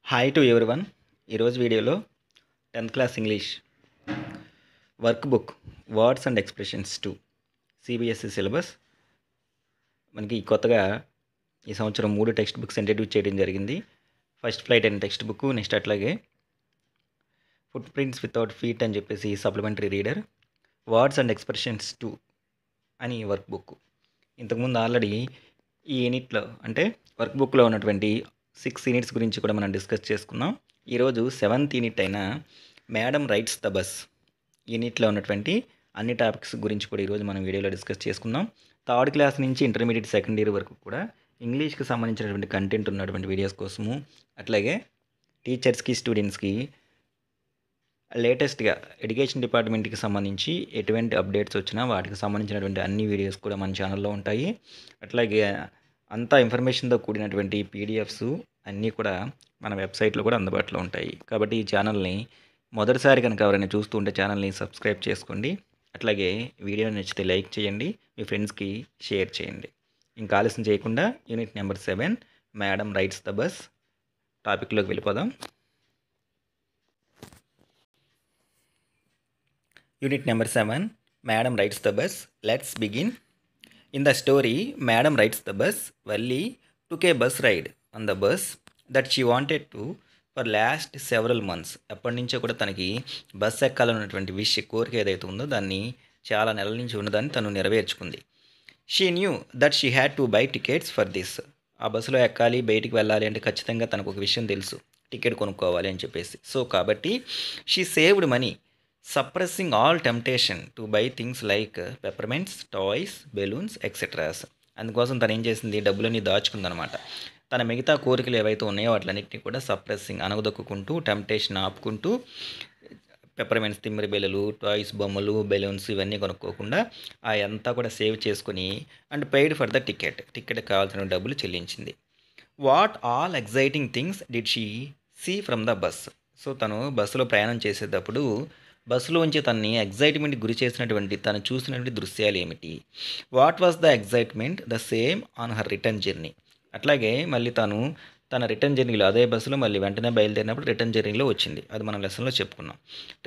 Hi to everyone. ఈరోజు వీడియోలో 10th class English work book words and expressions 2 CBSE syllabus మనకి కొత్తగా ఈ సంవత్సరం 3 టెక్స్ట్ బుక్స్ ఇంట్రడ్యూస్ చేయడం జరిగింది. First flight and text book, next అట్లాగే ఫుట్ ప్రింట్స్ వితౌట్ ఫీట్ అని చెప్పేసి supplementary reader, words and expressions 2 అని వర్క్ బుక్. ఇంతకుముందు ఆల్రెడీ ఈ యూనిట్లో అంటే వర్క్ బుక్లో ఉన్నటువంటి 6 యూనిట్స్ గురించి కూడా మనం డిస్కస్ చేసుకున్నాం. ఈరోజు 7th యూనిట్ అయిన మేడం రైట్స్ ద బస్ యూనిట్లో ఉన్నటువంటి అన్ని టాపిక్స్ గురించి కూడా ఈరోజు మనం వీడియోలో డిస్కస్ చేసుకుందాం. 3rd క్లాస్ నుంచి ఇంటర్మీడియట్ సెకండ్ ఇయర్ వరకు కూడా ఇంగ్లీష్కి సంబంధించినటువంటి కంటెంట్ ఉన్నటువంటి వీడియోస్ కోసము, అట్లాగే టీచర్స్కి స్టూడెంట్స్కి లేటెస్ట్గా ఎడ్యుకేషన్ డిపార్ట్మెంట్కి సంబంధించి ఎటువంటి అప్డేట్స్ వచ్చినా వాటికి సంబంధించినటువంటి అన్ని వీడియోస్ కూడా మన ఛానల్లో ఉంటాయి. అట్లాగే అంతా ఇన్ఫర్మేషన్తో కూడినటువంటి పీడిఎఫ్స్ అన్నీ కూడా మన వెబ్సైట్లో కూడా అందుబాటులో ఉంటాయి. కాబట్టి ఈ ఛానల్ని మొదటిసారి కనుక ఎవరైనా చూస్తూ ఉంటే ఛానల్ని సబ్స్క్రైబ్ చేసుకోండి. అట్లాగే వీడియో నచ్చితే లైక్ చేయండి, మీ ఫ్రెండ్స్కి షేర్ చేయండి. ఇంకా ఆలస్యం చేయకుండా unit number 7 madam rights the bus టాపిక్లోకి వెళ్ళిపోదాం. Unit number 7 Madam Rides the Bus. Let's begin. In the story, Madam Rides the Bus. Valli took a bus ride on the bus that she wanted to for last several months. ఎప్పటి నుంచో కూడా తనకి bus ఎక్కాలన్నటువంటి కోరిక ఏదైతే ఉందో దాన్ని చాలా నెలల నుంచి ఉన్నదాన్ని తను నెరవేర్చుకుంది. She knew that she had to buy tickets for this. ఆ బస్సులో ఎక్కాలి, బయటికి వెళ్ళాలి అంటే ఖచ్చితంగా తనకు ఒక విషయం తెలుసు, టికెట్ కొనుక్కోవాలి అని చెప్పేసి. సో కాబట్టి she saved money, suppressing all temptation to buy things like peppermints, toys, balloons etceteras. అందుకోసం తను ఏం చేసింది, డబ్బులన్నీ దాచుకుందనమాట. తన మిగతా కోరికలు ఏవైతే ఉన్నాయో వాటిలన్నింటినీ కూడా సప్రెస్సింగ్ అనగదొక్కుంటూ, టెంప్టేషన్ ఆపుకుంటూ, పెప్పర్మెంట్స్ తిమ్మిరి బెల్లలు, టాయ్స్ బొమ్మలు, బెలూన్స్ ఇవన్నీ కొనుక్కోకుండా అదంతా కూడా సేవ్ చేసుకుని అండ్ పెయిడ్ ఫర్ ద టికెట్కి కావాల్సిన డబ్బులు చెల్లించింది. What all exciting things did she see from the bus. So తను బస్సులో ప్రయాణం చేసేటప్పుడు బస్సులోంచి తనని ఎగ్జైట్మెంట్ గురి చేసినటువంటి తను చూసినటువంటి దృశ్యాలు ఏమిటి. What was the excitement the same on her return journey. అట్లాగే మళ్ళీ తన రిటర్న్ జర్నీలో అదే బస్సులో మళ్ళీ వెంటనే బయలుదేరినప్పుడు రిటర్న్ జర్నీలో వచ్చింది. అది మనం లెసన్లో చెప్పుకున్నాం.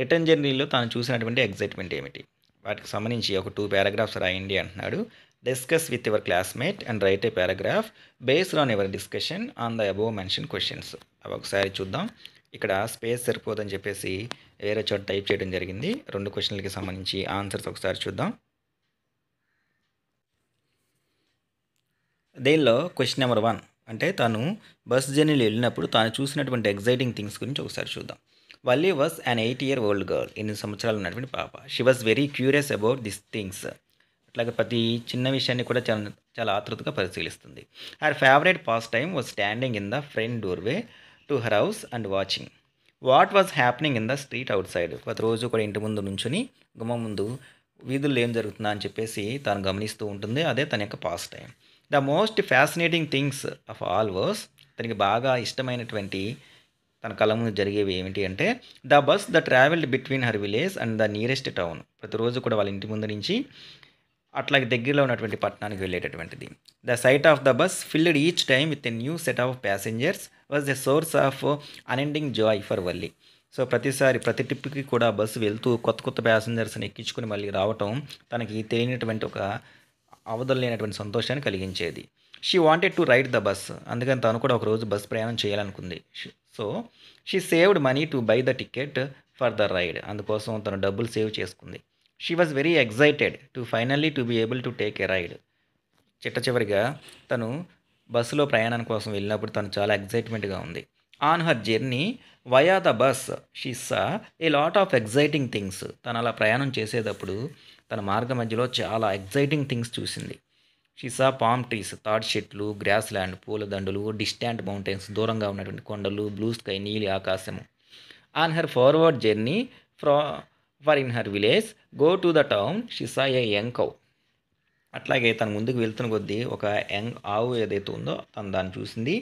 రిటర్న్ జర్నీలో తాను చూసినటువంటి ఎగ్జైట్మెంట్ ఏమిటి, వాటికి సంబంధించి ఒక 2 పారాగ్రాఫ్స్ రాయండి అంటున్నాడు. Discuss with your classmate and right a paragraph based on your discussion on the above mention questions. అవి ఒకసారి చూద్దాం. ఇక్కడ స్పేస్ సరిపోదని చెప్పేసి వేరే చోట టైప్ చేయడం జరిగింది. 2 క్వశ్చన్లకి సంబంధించి ఆన్సర్స్ ఒకసారి చూద్దాం. దీనిలో క్వశ్చన్ నెంబర్ 1 అంటే తను బస్ జర్నీలో వెళ్ళినప్పుడు తాను చూసినటువంటి ఎగ్జైటింగ్ థింగ్స్ గురించి ఒకసారి చూద్దాం. Valli was an 8-year-old girl. 8 సంవత్సరాలు ఉన్నటువంటి పాప. She was very curious about this things. అట్లాగే ప్రతి చిన్న విషయాన్ని కూడా చాలా ఆతృతగా పరిశీలిస్తుంది. Her favourite pass time was standing in the front doorway to her house and watching what was happening in the street out side. ప్రతిరోజు కూడా ఇంటి ముందు నుంచుని గుమ్మం ముందు వీధుల్లో ఏం జరుగుతుందా అని చెప్పేసి తాను గమనిస్తూ ఉంటుంది. అదే తన యొక్క pass time. The most fascinating things of all was, తనకి బాగా ఇష్టమైనటువంటి తన కళ్ళ ముందు జరిగేవి ఏమిటి అంటే the bus the travelled between her village and the nearest town. ప్రతిరోజు కూడా వాళ్ళ ఇంటి ముందు నుంచి అట్లాగే దగ్గరలో ఉన్నటువంటి పట్టణానికి వెళ్ళేటటువంటిది. The sight of the bus filled each time with a new set of passengers was the source of unending joy for Valli. So ప్రతిసారి ప్రతి ట్రిప్కి కూడా బస్సు వెళ్తూ కొత్త ప్యాసింజర్స్ని ఎక్కించుకుని మళ్ళీ రావటం తనకి తెలియనటువంటి ఒక అవధులేనటువంటి సంతోషాన్ని కలిగించేది. She wanted to ride the bus. అందుకని తను కూడా ఒకరోజు బస్ ప్రయాణం చేయాలనుకుంది. So she saved money to buy the ticket for the ride. అందుకోసం తను డబ్బులు సేవ్ చేసుకుంది. She was very excited to finally to be able to take a ride. చివరిగా తను బస్సులో ప్రయాణం కోసం వెళ్ళినప్పుడు తను చాలా ఎగ్జైట్మెంట్గా ఉంది. On her journey via the bus she saw a lot of exciting things. తను అలా ప్రయాణం చేసేటప్పుడు తన మార్గ మధ్యలో చాలా ఎగ్జైటింగ్ థింగ్స్ చూసింది. షీ సా పామ్ ట్రీస్, తాడ్ చెట్లు, గ్రాస్ ల్యాండ్, పూలదండలు, డిస్టాంట్ మౌంటైన్స్, దూరంగా ఉన్నటువంటి కొండలు, బ్లూ స్కై, నీలి ఆకాశము. On her forward journey for in her village go to the town she saw A young cow. అట్లాగే తను ముందుకు వెళ్తున్న కొద్దీ ఒక యంగ్ ఆవు ఏదైతే ఉందో తను దాన్ని చూసింది.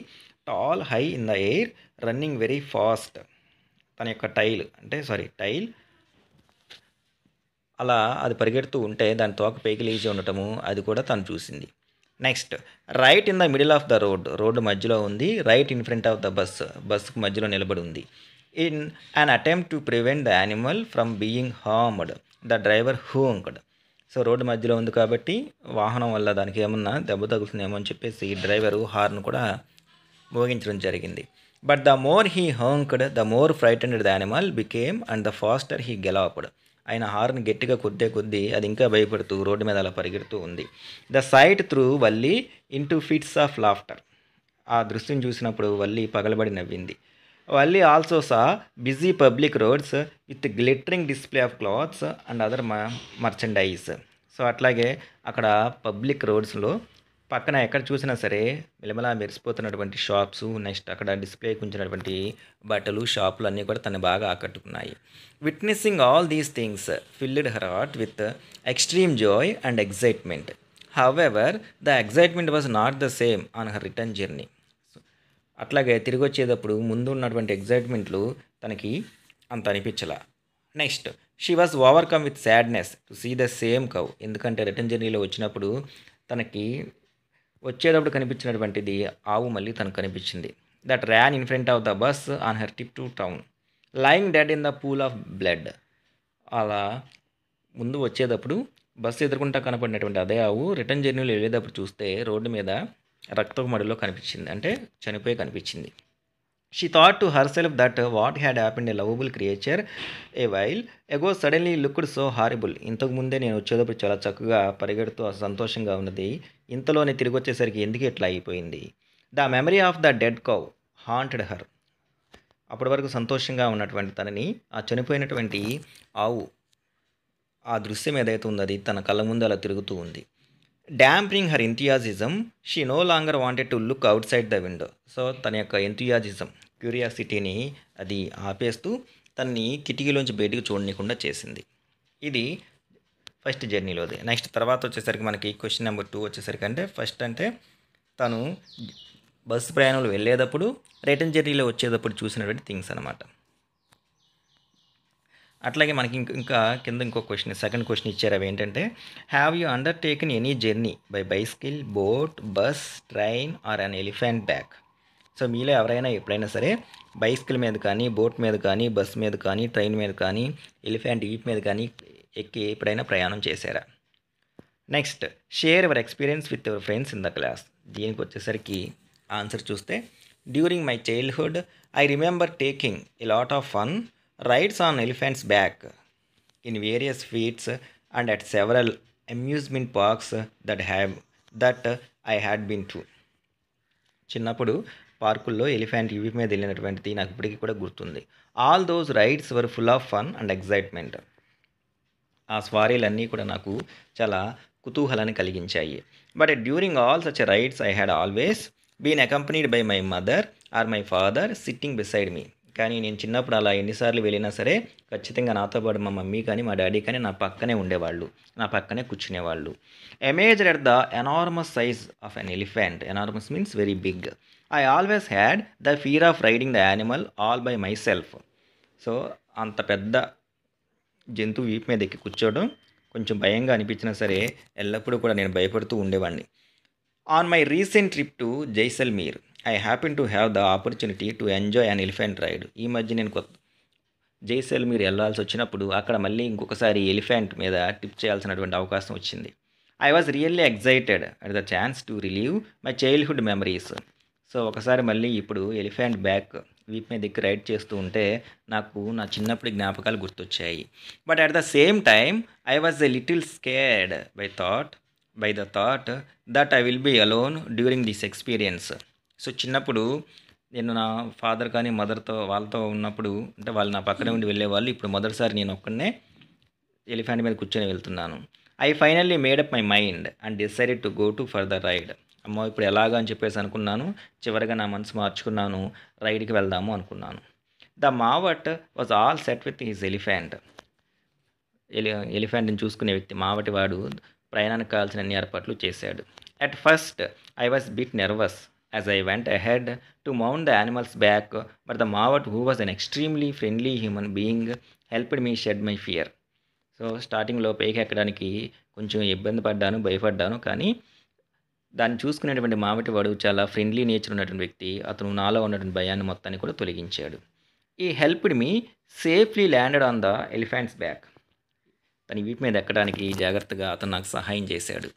Tall high in the air running very fast. తన యొక్క టైల్ అలా అది పరిగెడుతూ ఉంటే దాని తోక పైకి లేచి ఉండటము అది కూడా తను చూసింది. Next right in the middle of the road మధ్యలో ఉంది. Right in front of the బస్సుకు మధ్యలో నిలబడి ఉంది. In an attempt to prevent the animal from being harmed the driver honked. So road మధ్యలో ఉంది కాబట్టి వాహనం వల్ల దానికి ఏమన్నా దెబ్బ తగులుతుందేమో అని చెప్పేసి డ్రైవరు హార్న్ కూడా మోగించడం జరిగింది. But the more he honked the more frightened the animal became and the faster he galloped. ఆయన హార్న్ గట్టిగా కొద్దీ అది ఇంకా భయపడుతూ రోడ్డు మీద అలా పరిగెడుతూ ఉంది. The sight threw Valli into fits of laughter. ఆ దృశ్యం చూసినప్పుడు వల్లి పగలబడి నవ్వింది. Valli also saw busy public roads with glittering display of clothes and other merchandise. So అట్లాగే అక్కడ పబ్లిక్ రోడ్స్లో పక్కన ఎక్కడ చూసినా సరే మిలమిలా మెరిసిపోతున్నటువంటి షాప్స్, నెక్స్ట్ అక్కడ డిస్ప్లేకి ఉంచినటువంటి బట్టలు, షాపులు అన్నీ కూడా తను బాగా ఆకట్టుకున్నాయి. Witnessing all these things filled her heart with extreme joy and excitement. However the excitement was not the same on her return journey. అట్లాగే తిరిగి వచ్చేటప్పుడు ముందు ఉన్నటువంటి ఎగ్జైట్మెంట్లు తనకి అంత అనిపించలా. Next she was overcome with sadness to see the same cow. ఎందుకంటే రిటర్న్ జర్నీలో వచ్చినప్పుడు తనకి వచ్చేటప్పుడు కనిపించినటువంటిది ఆవు మళ్ళీ తనకు కనిపించింది. That ran in front of the bus on her trip to town lying dead in the pool of blood. అలా ముందు వచ్చేటప్పుడు బస్సు ఎదుర్కొంటా కనపడినటువంటి అదే ఆవు రిటర్న్ జర్నీలో వెళ్ళేటప్పుడు చూస్తే రోడ్డు మీద రక్తపు మడిలో కనిపించింది, అంటే చనిపోయి కనిపించింది. She thought to her self that what had happened A lovable creature a while ago suddenly looked so horrible. ఇంతకుముందే నేను వచ్చేటప్పుడు చాలా చక్కగా పరిగెడుతూ సంతోషంగా ఉన్నది, ఇంతలోనే తిరిగి వచ్చేసరికి ఎందుకు ఇట్లా అయిపోయింది. The memory of the dead cow haunted her. అప్పటి వరకు సంతోషంగా ఉన్నటువంటి తనని ఆ చనిపోయినటువంటి ఆవు ఆ దృశ్యం ఏదైతే ఉందో అది తన కళ్ళ ముందు అలా తిరుగుతూ ఉంది. Damping her enthusiasm she no longer wanted to look outside the window. So తన యొక్క ఎంథియాజిజం, క్యూరియాసిటీని అది ఆపేస్తూ తనని కిటికీలోంచి బయటికి చూడనీయకుండా చేసింది. ఇది ఫస్ట్ జర్నీలోది. నెక్స్ట్ తర్వాత వచ్చేసరికి మనకి క్వశ్చన్ నెంబర్ 2 వచ్చేసరికి, అంటే ఫస్ట్ అంటే తను బస్సు ప్రయాణంలో వెళ్ళేటప్పుడు, రిటర్న్ జర్నీలో వచ్చేటప్పుడు చూసినటువంటి థింగ్స్ అనమాట. అట్లాగే మనకి ఇంకా కింద ఇంకో క్వశ్చన్, సెకండ్ క్వశ్చన్ ఇచ్చారు. అవి ఏంటంటే have you undertaken any journey by bicycle, boat, bus, train or an elephant back. So మీలో ఎవరైనా ఎప్పుడైనా సరే బైసికల్ మీద కానీ, బోట్ మీద కానీ, బస్ మీద కానీ, ట్రైన్ మీద కానీ, ఎలిఫెంట్ ఈప్ మీద కానీ ఎక్కి ఎప్పుడైనా ప్రయాణం చేశారా? Next share your experience with your friends in the class. దీనికి వచ్చేసరికి ఆన్సర్ చూస్తే during my childhood I remember taking a lot of fun rides on elephants' back in various feats and at several amusement parks that I had been to. చిన్నప్పుడు పార్కుల్లో elephant ఇవి మీద వెళ్ళినటువంటిది నాకు ఇప్పటికీ కూడా గుర్తుంది. All those rides were full of fun and excitement. ఆ స్వారీలన్నీ కూడా నాకు చాలా కుతూహలాన్ని కలిగించాయి. But during all such rides I had always been accompanied by my mother or my father sitting beside me. కానీ నేను చిన్నప్పుడు అలా ఎన్నిసార్లు వెళ్ళినా సరే ఖచ్చితంగా నాతో పాటు మా మమ్మీ కానీ, మా డాడీ కానీ నా పక్కనే ఉండేవాళ్ళు, నా పక్కనే కూర్చునేవాళ్ళు. Amazed at the enormous size of an elephant. Enormous means very big. I always had the fear of riding the animal all by myself. So అంత పెద్ద జంతువు వీపు మీద ఎక్కి కూర్చోవడం కొంచెం భయంగా అనిపించినా సరే ఎల్లప్పుడూ కూడా నేను భయపడుతూ ఉండేవాడిని. On my recent trip to Jaisalmer I happen to have the opportunity to enjoy an elephant ride. ఈ మధ్య నేను జైసల్మీర్ వెళ్ళాల్సి వచ్చినప్పుడు అక్కడ మళ్ళీ ఇంకొకసారి ఎలిఫెంట్ మీద ట్రిప్ చేయాల్సినటువంటి అవకాశం వచ్చింది. I was really excited at the chance to relieve my childhood memories. So ఒకసారి మళ్ళీ ఇప్పుడు ఎలిఫెంట్ బ్యాక్ వీప్ మీద ఎక్కి రైడ్ చేస్తూ ఉంటే నాకు నా చిన్నప్పటి జ్ఞాపకాలు గుర్తొచ్చాయి. But at the same time I was a little scared by the thought that I will be alone during this experience. So చిన్నప్పుడు నేను నా ఫాదర్ కానీ మదర్తో వాళ్ళతో ఉన్నప్పుడు, అంటే వాళ్ళు నా పక్కనే ఉండి వెళ్ళేవాళ్ళు. ఇప్పుడు మొదటిసారి నేను ఒక్కడనే ఎలిఫెంట్ మీద కూర్చొని వెళ్తున్నాను. I finally made up my mind and decided to go to further ride. అమ్మో ఇప్పుడు ఎలాగా అని చెప్పేసి అనుకున్నాను. చివరిగా నా మనసు మార్చుకున్నాను, రైడ్కి వెళ్దాము అనుకున్నాను. The mahout was all set with his elephant. ఎలిఫెంట్ని చూసుకునే వ్యక్తి మావటి వాడు ప్రయాణానికి కావాల్సిన అన్ని ఏర్పాట్లు చేశాడు. At first I was bit nervous as I went ahead to mount the animal's back, but the Mawat, who was an extremely friendly human being, helped me shed my fear. So స్టార్టింగ్లో పైకి ఎక్కడానికి కొంచెం ఇబ్బంది పడ్డాను, భయపడ్డాను. కానీ దాన్ని చూసుకునేటువంటి మావటివాడు చాలా ఫ్రెండ్లీ నేచర్ ఉన్నటువంటి వ్యక్తి. అతను నాలో ఉన్నటువంటి భయాన్ని మొత్తాన్ని కూడా తొలగించాడు. He helped me safely landed on the elephant's back. తన వీపు మీద ఎక్కడానికి జాగ్రత్తగా అతను నాకు సహాయం చేశాడు.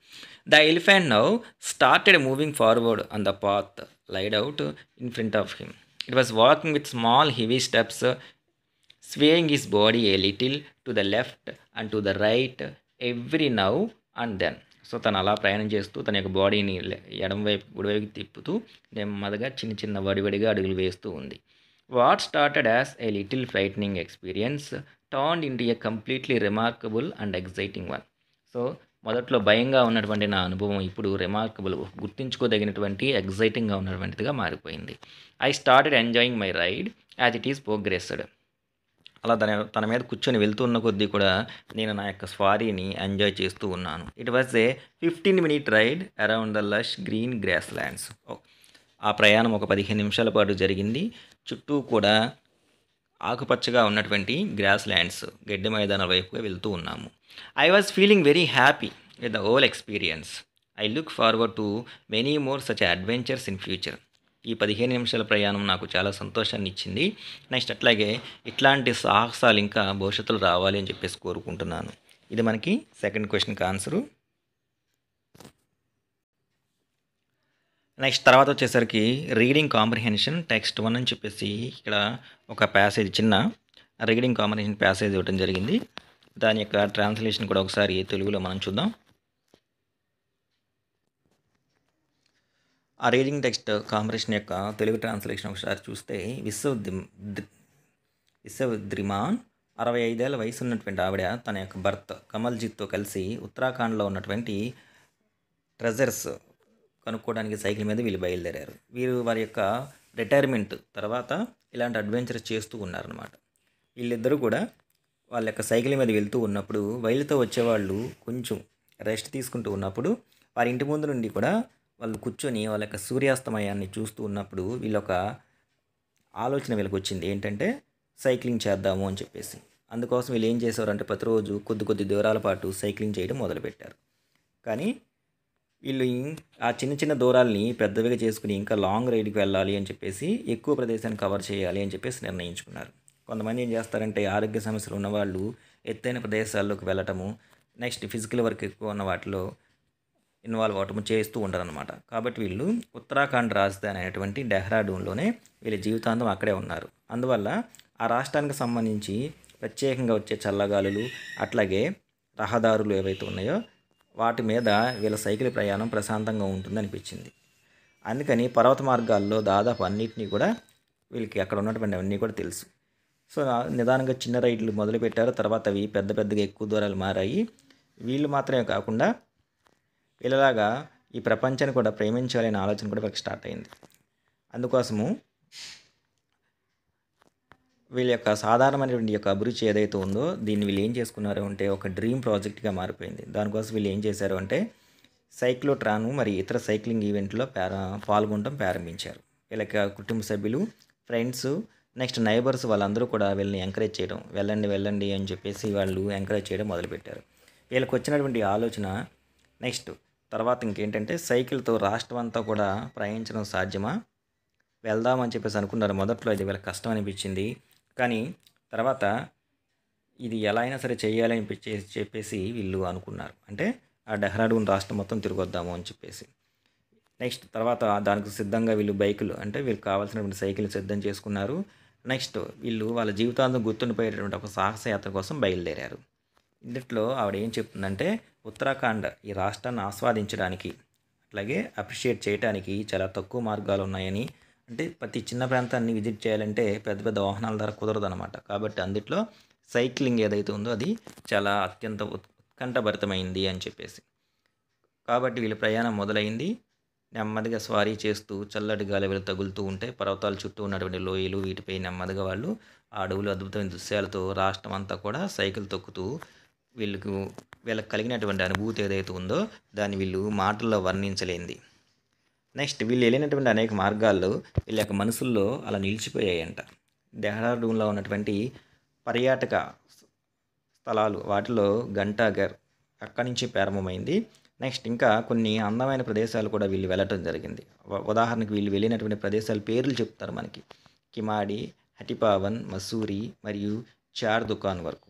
The elephant now started moving forward on the path laid out in front of him. It was walking with small heavy steps, swaying his body a little to the left and to the right every now and then. So తను అలా ప్రయాణం చేస్తూ తన యొక్క బాడీని ఎడమ వైపు కుడివైపుకి తిప్పుతూ నెమ్మదిగా చిన్న చిన్న వడివడిగా అడుగులు వేస్తూ ఉంది. What started as a little frightening experience turned into a completely remarkable and exciting one. So మొదట్లో భయంగా ఉన్నటువంటి నా అనుభవం ఇప్పుడు రిమార్కబుల్, గుర్తుంచుకోదగినటువంటి, ఎగ్జైటింగ్గా ఉన్నటువంటిదిగా మారిపోయింది. I started enjoying my ride as it is progressed. అలా తన మీద కూర్చొని వెళ్తున్న కొద్దీ కూడా నేను నా యొక్క స్వారీని ఎంజాయ్ చేస్తూ ఉన్నాను. It was a 15-minute ride around the lush green grass lands. ఆ ప్రయాణం ఒక 15 నిమిషాల పాటు జరిగింది. చుట్టూ కూడా ఆకుపచ్చగా ఉన్నటువంటి గ్రాస్ ల్యాండ్స్, గడ్డి మైదానాల వైపుగా వెళ్తూ ఉన్నాము. I was feeling very happy with the whole experience. I look forward to many more such adventures in future. ఈ 15 నిమిషాల ప్రయాణం నాకు చాలా సంతోషాన్ని ఇచ్చింది. నెక్స్ట్ అట్లాగే ఇట్లాంటి సాహసాలు ఇంకా భవిష్యత్తులో రావాలి అని చెప్పేసి కోరుకుంటున్నాను. ఇది మనకి సెకండ్ క్వశ్చన్కి ఆన్సరు. నెక్స్ట్ తర్వాత వచ్చేసరికి రీడింగ్ కాంప్రిహెన్షన్ టెక్స్ట్ 1 అని చెప్పేసి ఇక్కడ ఒక ప్యాసేజ్, చిన్న రీడింగ్ కాంప్రిహెన్షన్ ప్యాసేజ్ ఇవ్వడం జరిగింది. దాని యొక్క ట్రాన్స్లేషన్ కూడా ఒకసారి తెలుగులో మనం చూద్దాం. ఆ రీడింగ్ టెక్స్ట్ కాంప్రిహెన్షన్ యొక్క తెలుగు ట్రాన్స్లేషన్ ఒకసారి చూస్తే, విశ్వద్రిమాన్ 65 ఏళ్ల వయసు ఉన్నటువంటి ఆవిడ తన యొక్క భర్త కమల్జిత్తో కలిసి ఉత్తరాఖండ్లో ఉన్నటువంటి ట్రెజర్స్ కనుక్కోవడానికి సైకిల్ మీద వీళ్ళు బయలుదేరారు. వీరు వారి యొక్క రిటైర్మెంట్ తర్వాత ఇలాంటి అడ్వెంచర్స్ చేస్తూ ఉన్నారనమాట. వీళ్ళిద్దరూ కూడా వాళ్ళ యొక్క సైకిల్ మీద వెళ్తూ ఉన్నప్పుడు వైలుతో వచ్చేవాళ్ళు కొంచెం రెస్ట్ తీసుకుంటూ ఉన్నప్పుడు వారి ఇంటి ముందు నుండి కూడా వాళ్ళు కూర్చొని వాళ్ళ యొక్క సూర్యాస్తమయాన్ని చూస్తూ ఉన్నప్పుడు వీళ్ళొక ఆలోచన వీళ్ళకి వచ్చింది. ఏంటంటే సైక్లింగ్ చేద్దాము అని చెప్పేసి. అందుకోసం వీళ్ళు ఏం చేసేవారంటే ప్రతిరోజు కొద్ది దూరాల పాటు సైక్లింగ్ చేయడం మొదలుపెట్టారు. కానీ వీళ్ళు ఆ చిన్న చిన్న దూరాల్ని పెద్దవిగా చేసుకుని ఇంకా లాంగ్ రైడ్కి వెళ్ళాలి అని చెప్పేసి, ఎక్కువ ప్రదేశాన్ని కవర్ చేయాలి అని చెప్పేసి నిర్ణయించుకున్నారు. కొంతమంది ఏం చేస్తారంటే ఆరోగ్య సమస్యలు ఉన్నవాళ్ళు ఎత్తైన ప్రదేశాల్లోకి వెళ్ళటము, నెక్స్ట్ ఫిజికల్ వర్క్ ఎక్కువ ఉన్న వాటిలో ఇన్వాల్వ్ అవటము చేస్తూ ఉంటారనమాట. కాబట్టి వీళ్ళు ఉత్తరాఖండ్ రాజధాని అయినటువంటి డెహ్రాడూన్లోనే వీళ్ళ జీవితాంతం అక్కడే ఉన్నారు. అందువల్ల ఆ రాష్ట్రానికి సంబంధించి ప్రత్యేకంగా వచ్చే చల్లగాలులు అట్లాగే రహదారులు ఏవైతే ఉన్నాయో వాటి మీద వీళ్ళ సైకిల్ ప్రయాణం ప్రశాంతంగా ఉంటుందనిపించింది. అందుకని పర్వత మార్గాల్లో దాదాపు అన్నిటినీ కూడా వీళ్ళకి అక్కడ ఉన్నటువంటి అన్నీ కూడా తెలుసు. సో నిదానంగా చిన్న రైడ్లు మొదలుపెట్టారు. తర్వాత అవి పెద్దగా ఎక్కువ దూరాలు మారాయి. వీళ్ళు మాత్రమే కాకుండా వీళ్ళలాగా ఈ ప్రపంచాన్ని కూడా ప్రేమించాలనే ఆలోచన కూడా వీళ్ళకి స్టార్ట్ అయింది. అందుకోసము వీళ్ళ యొక్క సాధారణమైనటువంటి యొక్క అభిరుచి ఏదైతే ఉందో దీన్ని వీళ్ళు ఏం చేసుకున్నారు అంటే ఒక డ్రీమ్ ప్రాజెక్ట్గా మారిపోయింది. దానికోసం వీళ్ళు ఏం చేశారు అంటే సైక్లోట్రాన్ మరి ఇతర సైక్లింగ్ ఈవెంట్లో పాల్గొనడం ప్రారంభించారు. వీళ్ళకి కుటుంబ సభ్యులు, ఫ్రెండ్స్, నెక్స్ట్ నైబర్స్ వాళ్ళందరూ కూడా వీళ్ళని ఎంకరేజ్ చేయడం, వెళ్ళండి అని చెప్పేసి వాళ్ళు ఎంకరేజ్ చేయడం మొదలుపెట్టారు. వీళ్ళకి వచ్చినటువంటి ఆలోచన నెక్స్ట్ తర్వాత ఇంకేంటంటే సైకిల్తో రాష్ట్రం అంతా కూడా ప్రయాణించడం సాధ్యమా, వెళ్దామని చెప్పేసి అనుకున్నారు. మొదట్లో ఇది వీళ్ళకి కష్టం అనిపించింది. కానీ తర్వాత ఇది ఎలా అయినా సరే చేయాలని చెప్పేసి వీళ్ళు అనుకున్నారు. అంటే ఆ డెహ్రాడూన్ రాష్ట్రం మొత్తం తిరిగొద్దాము అని చెప్పేసి. నెక్స్ట్ తర్వాత దానికి సిద్ధంగా వీళ్ళు బైకులు, అంటే వీళ్ళకి కావాల్సినటువంటి సైకిల్ సిద్ధం చేసుకున్నారు. నెక్స్ట్ వీళ్ళు వాళ్ళ జీవితాంతం గుర్తుండిపోయేటటువంటి ఒక సాహసయాత్ర కోసం బయలుదేరారు. ఇందులో ఆవిడ ఏం చెప్తుందంటే ఉత్తరాఖండ్ ఈ రాష్ట్రాన్ని ఆస్వాదించడానికి అట్లాగే అప్రిషియేట్ చేయడానికి చాలా తక్కువ మార్గాలు ఉన్నాయని, అంటే ప్రతి చిన్న ప్రాంతాన్ని విజిట్ చేయాలంటే పెద్ద వాహనాల ద్వారా కుదరదనమాట. కాబట్టి అందుట్లో సైక్లింగ్ ఏదైతే ఉందో అది చాలా అత్యంత ఉత్కంఠభరితమైంది అని చెప్పేసి. కాబట్టి వీళ్ళ ప్రయాణం మొదలైంది. నెమ్మదిగా స్వారీ చేస్తూ చల్లటి గాలి వీళ్ళు తగులుతూ ఉంటే పర్వతాల చుట్టూ ఉన్నటువంటి లోయలు వీటిపై నెమ్మదిగా వాళ్ళు ఆ అడవులు అద్భుతమైన దృశ్యాలతో రాష్ట్రం అంతా కూడా సైకిల్ తొక్కుతూ వీళ్ళకి కలిగినటువంటి అనుభూతి ఏదైతే ఉందో దాన్ని వీళ్ళు మాటల్లో వర్ణించలేంది. నెక్స్ట్ వీళ్ళు వెళ్ళినటువంటి అనేక మార్గాల్లో వీళ్ళ యొక్క మనసుల్లో అలా నిలిచిపోయాయంట. డెహ్రాడూన్లో ఉన్నటువంటి పర్యాటక స్థలాలు వాటిలో ఘంటాఘర్ అక్కడి నుంచి ప్రారంభమైంది. నెక్స్ట్ ఇంకా కొన్ని అందమైన ప్రదేశాలు కూడా వీళ్ళు వెళ్ళటం జరిగింది. ఉదాహరణకి వీళ్ళు వెళ్ళినటువంటి ప్రదేశాల పేర్లు చెప్తారు మనకి. కిమాడి, హటిపావన్, మసూరి మరియు చార్ దుకాన్ వరకు.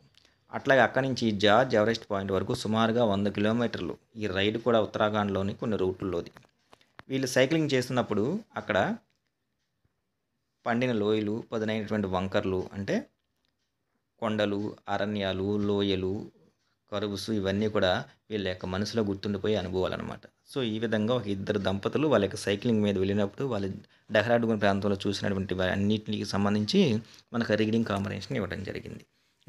అట్లాగే అక్కడి నుంచి జార్జ్ ఎవరెస్ట్ పాయింట్ వరకు సుమారుగా 100 కిలోమీటర్లు. ఈ రైడ్ కూడా ఉత్తరాఖండ్లోని కొన్ని రూట్లలోది. వీళ్ళు సైక్లింగ్ చేస్తున్నప్పుడు అక్కడ పండిన లోయలు, పదునైనటువంటి వంకర్లు అంటే కొండలు, అరణ్యాలు, లోయలు, కరువుస్ ఇవన్నీ కూడా వీళ్ళ యొక్క మనసులో గుర్తుండిపోయే అనుభవాలన్నమాట. సో, ఈ విధంగా ఒక ఇద్దరు దంపతులు వాళ్ళ యొక్క సైక్లింగ్ మీద వెళ్ళినప్పుడు వాళ్ళు డెహ్రాడూన్ ప్రాంతంలో చూసినటువంటి అన్నిటికి సంబంధించి మనకు రీడింగ్ కాంప్రహెన్షన్ ఇవ్వడం జరిగింది.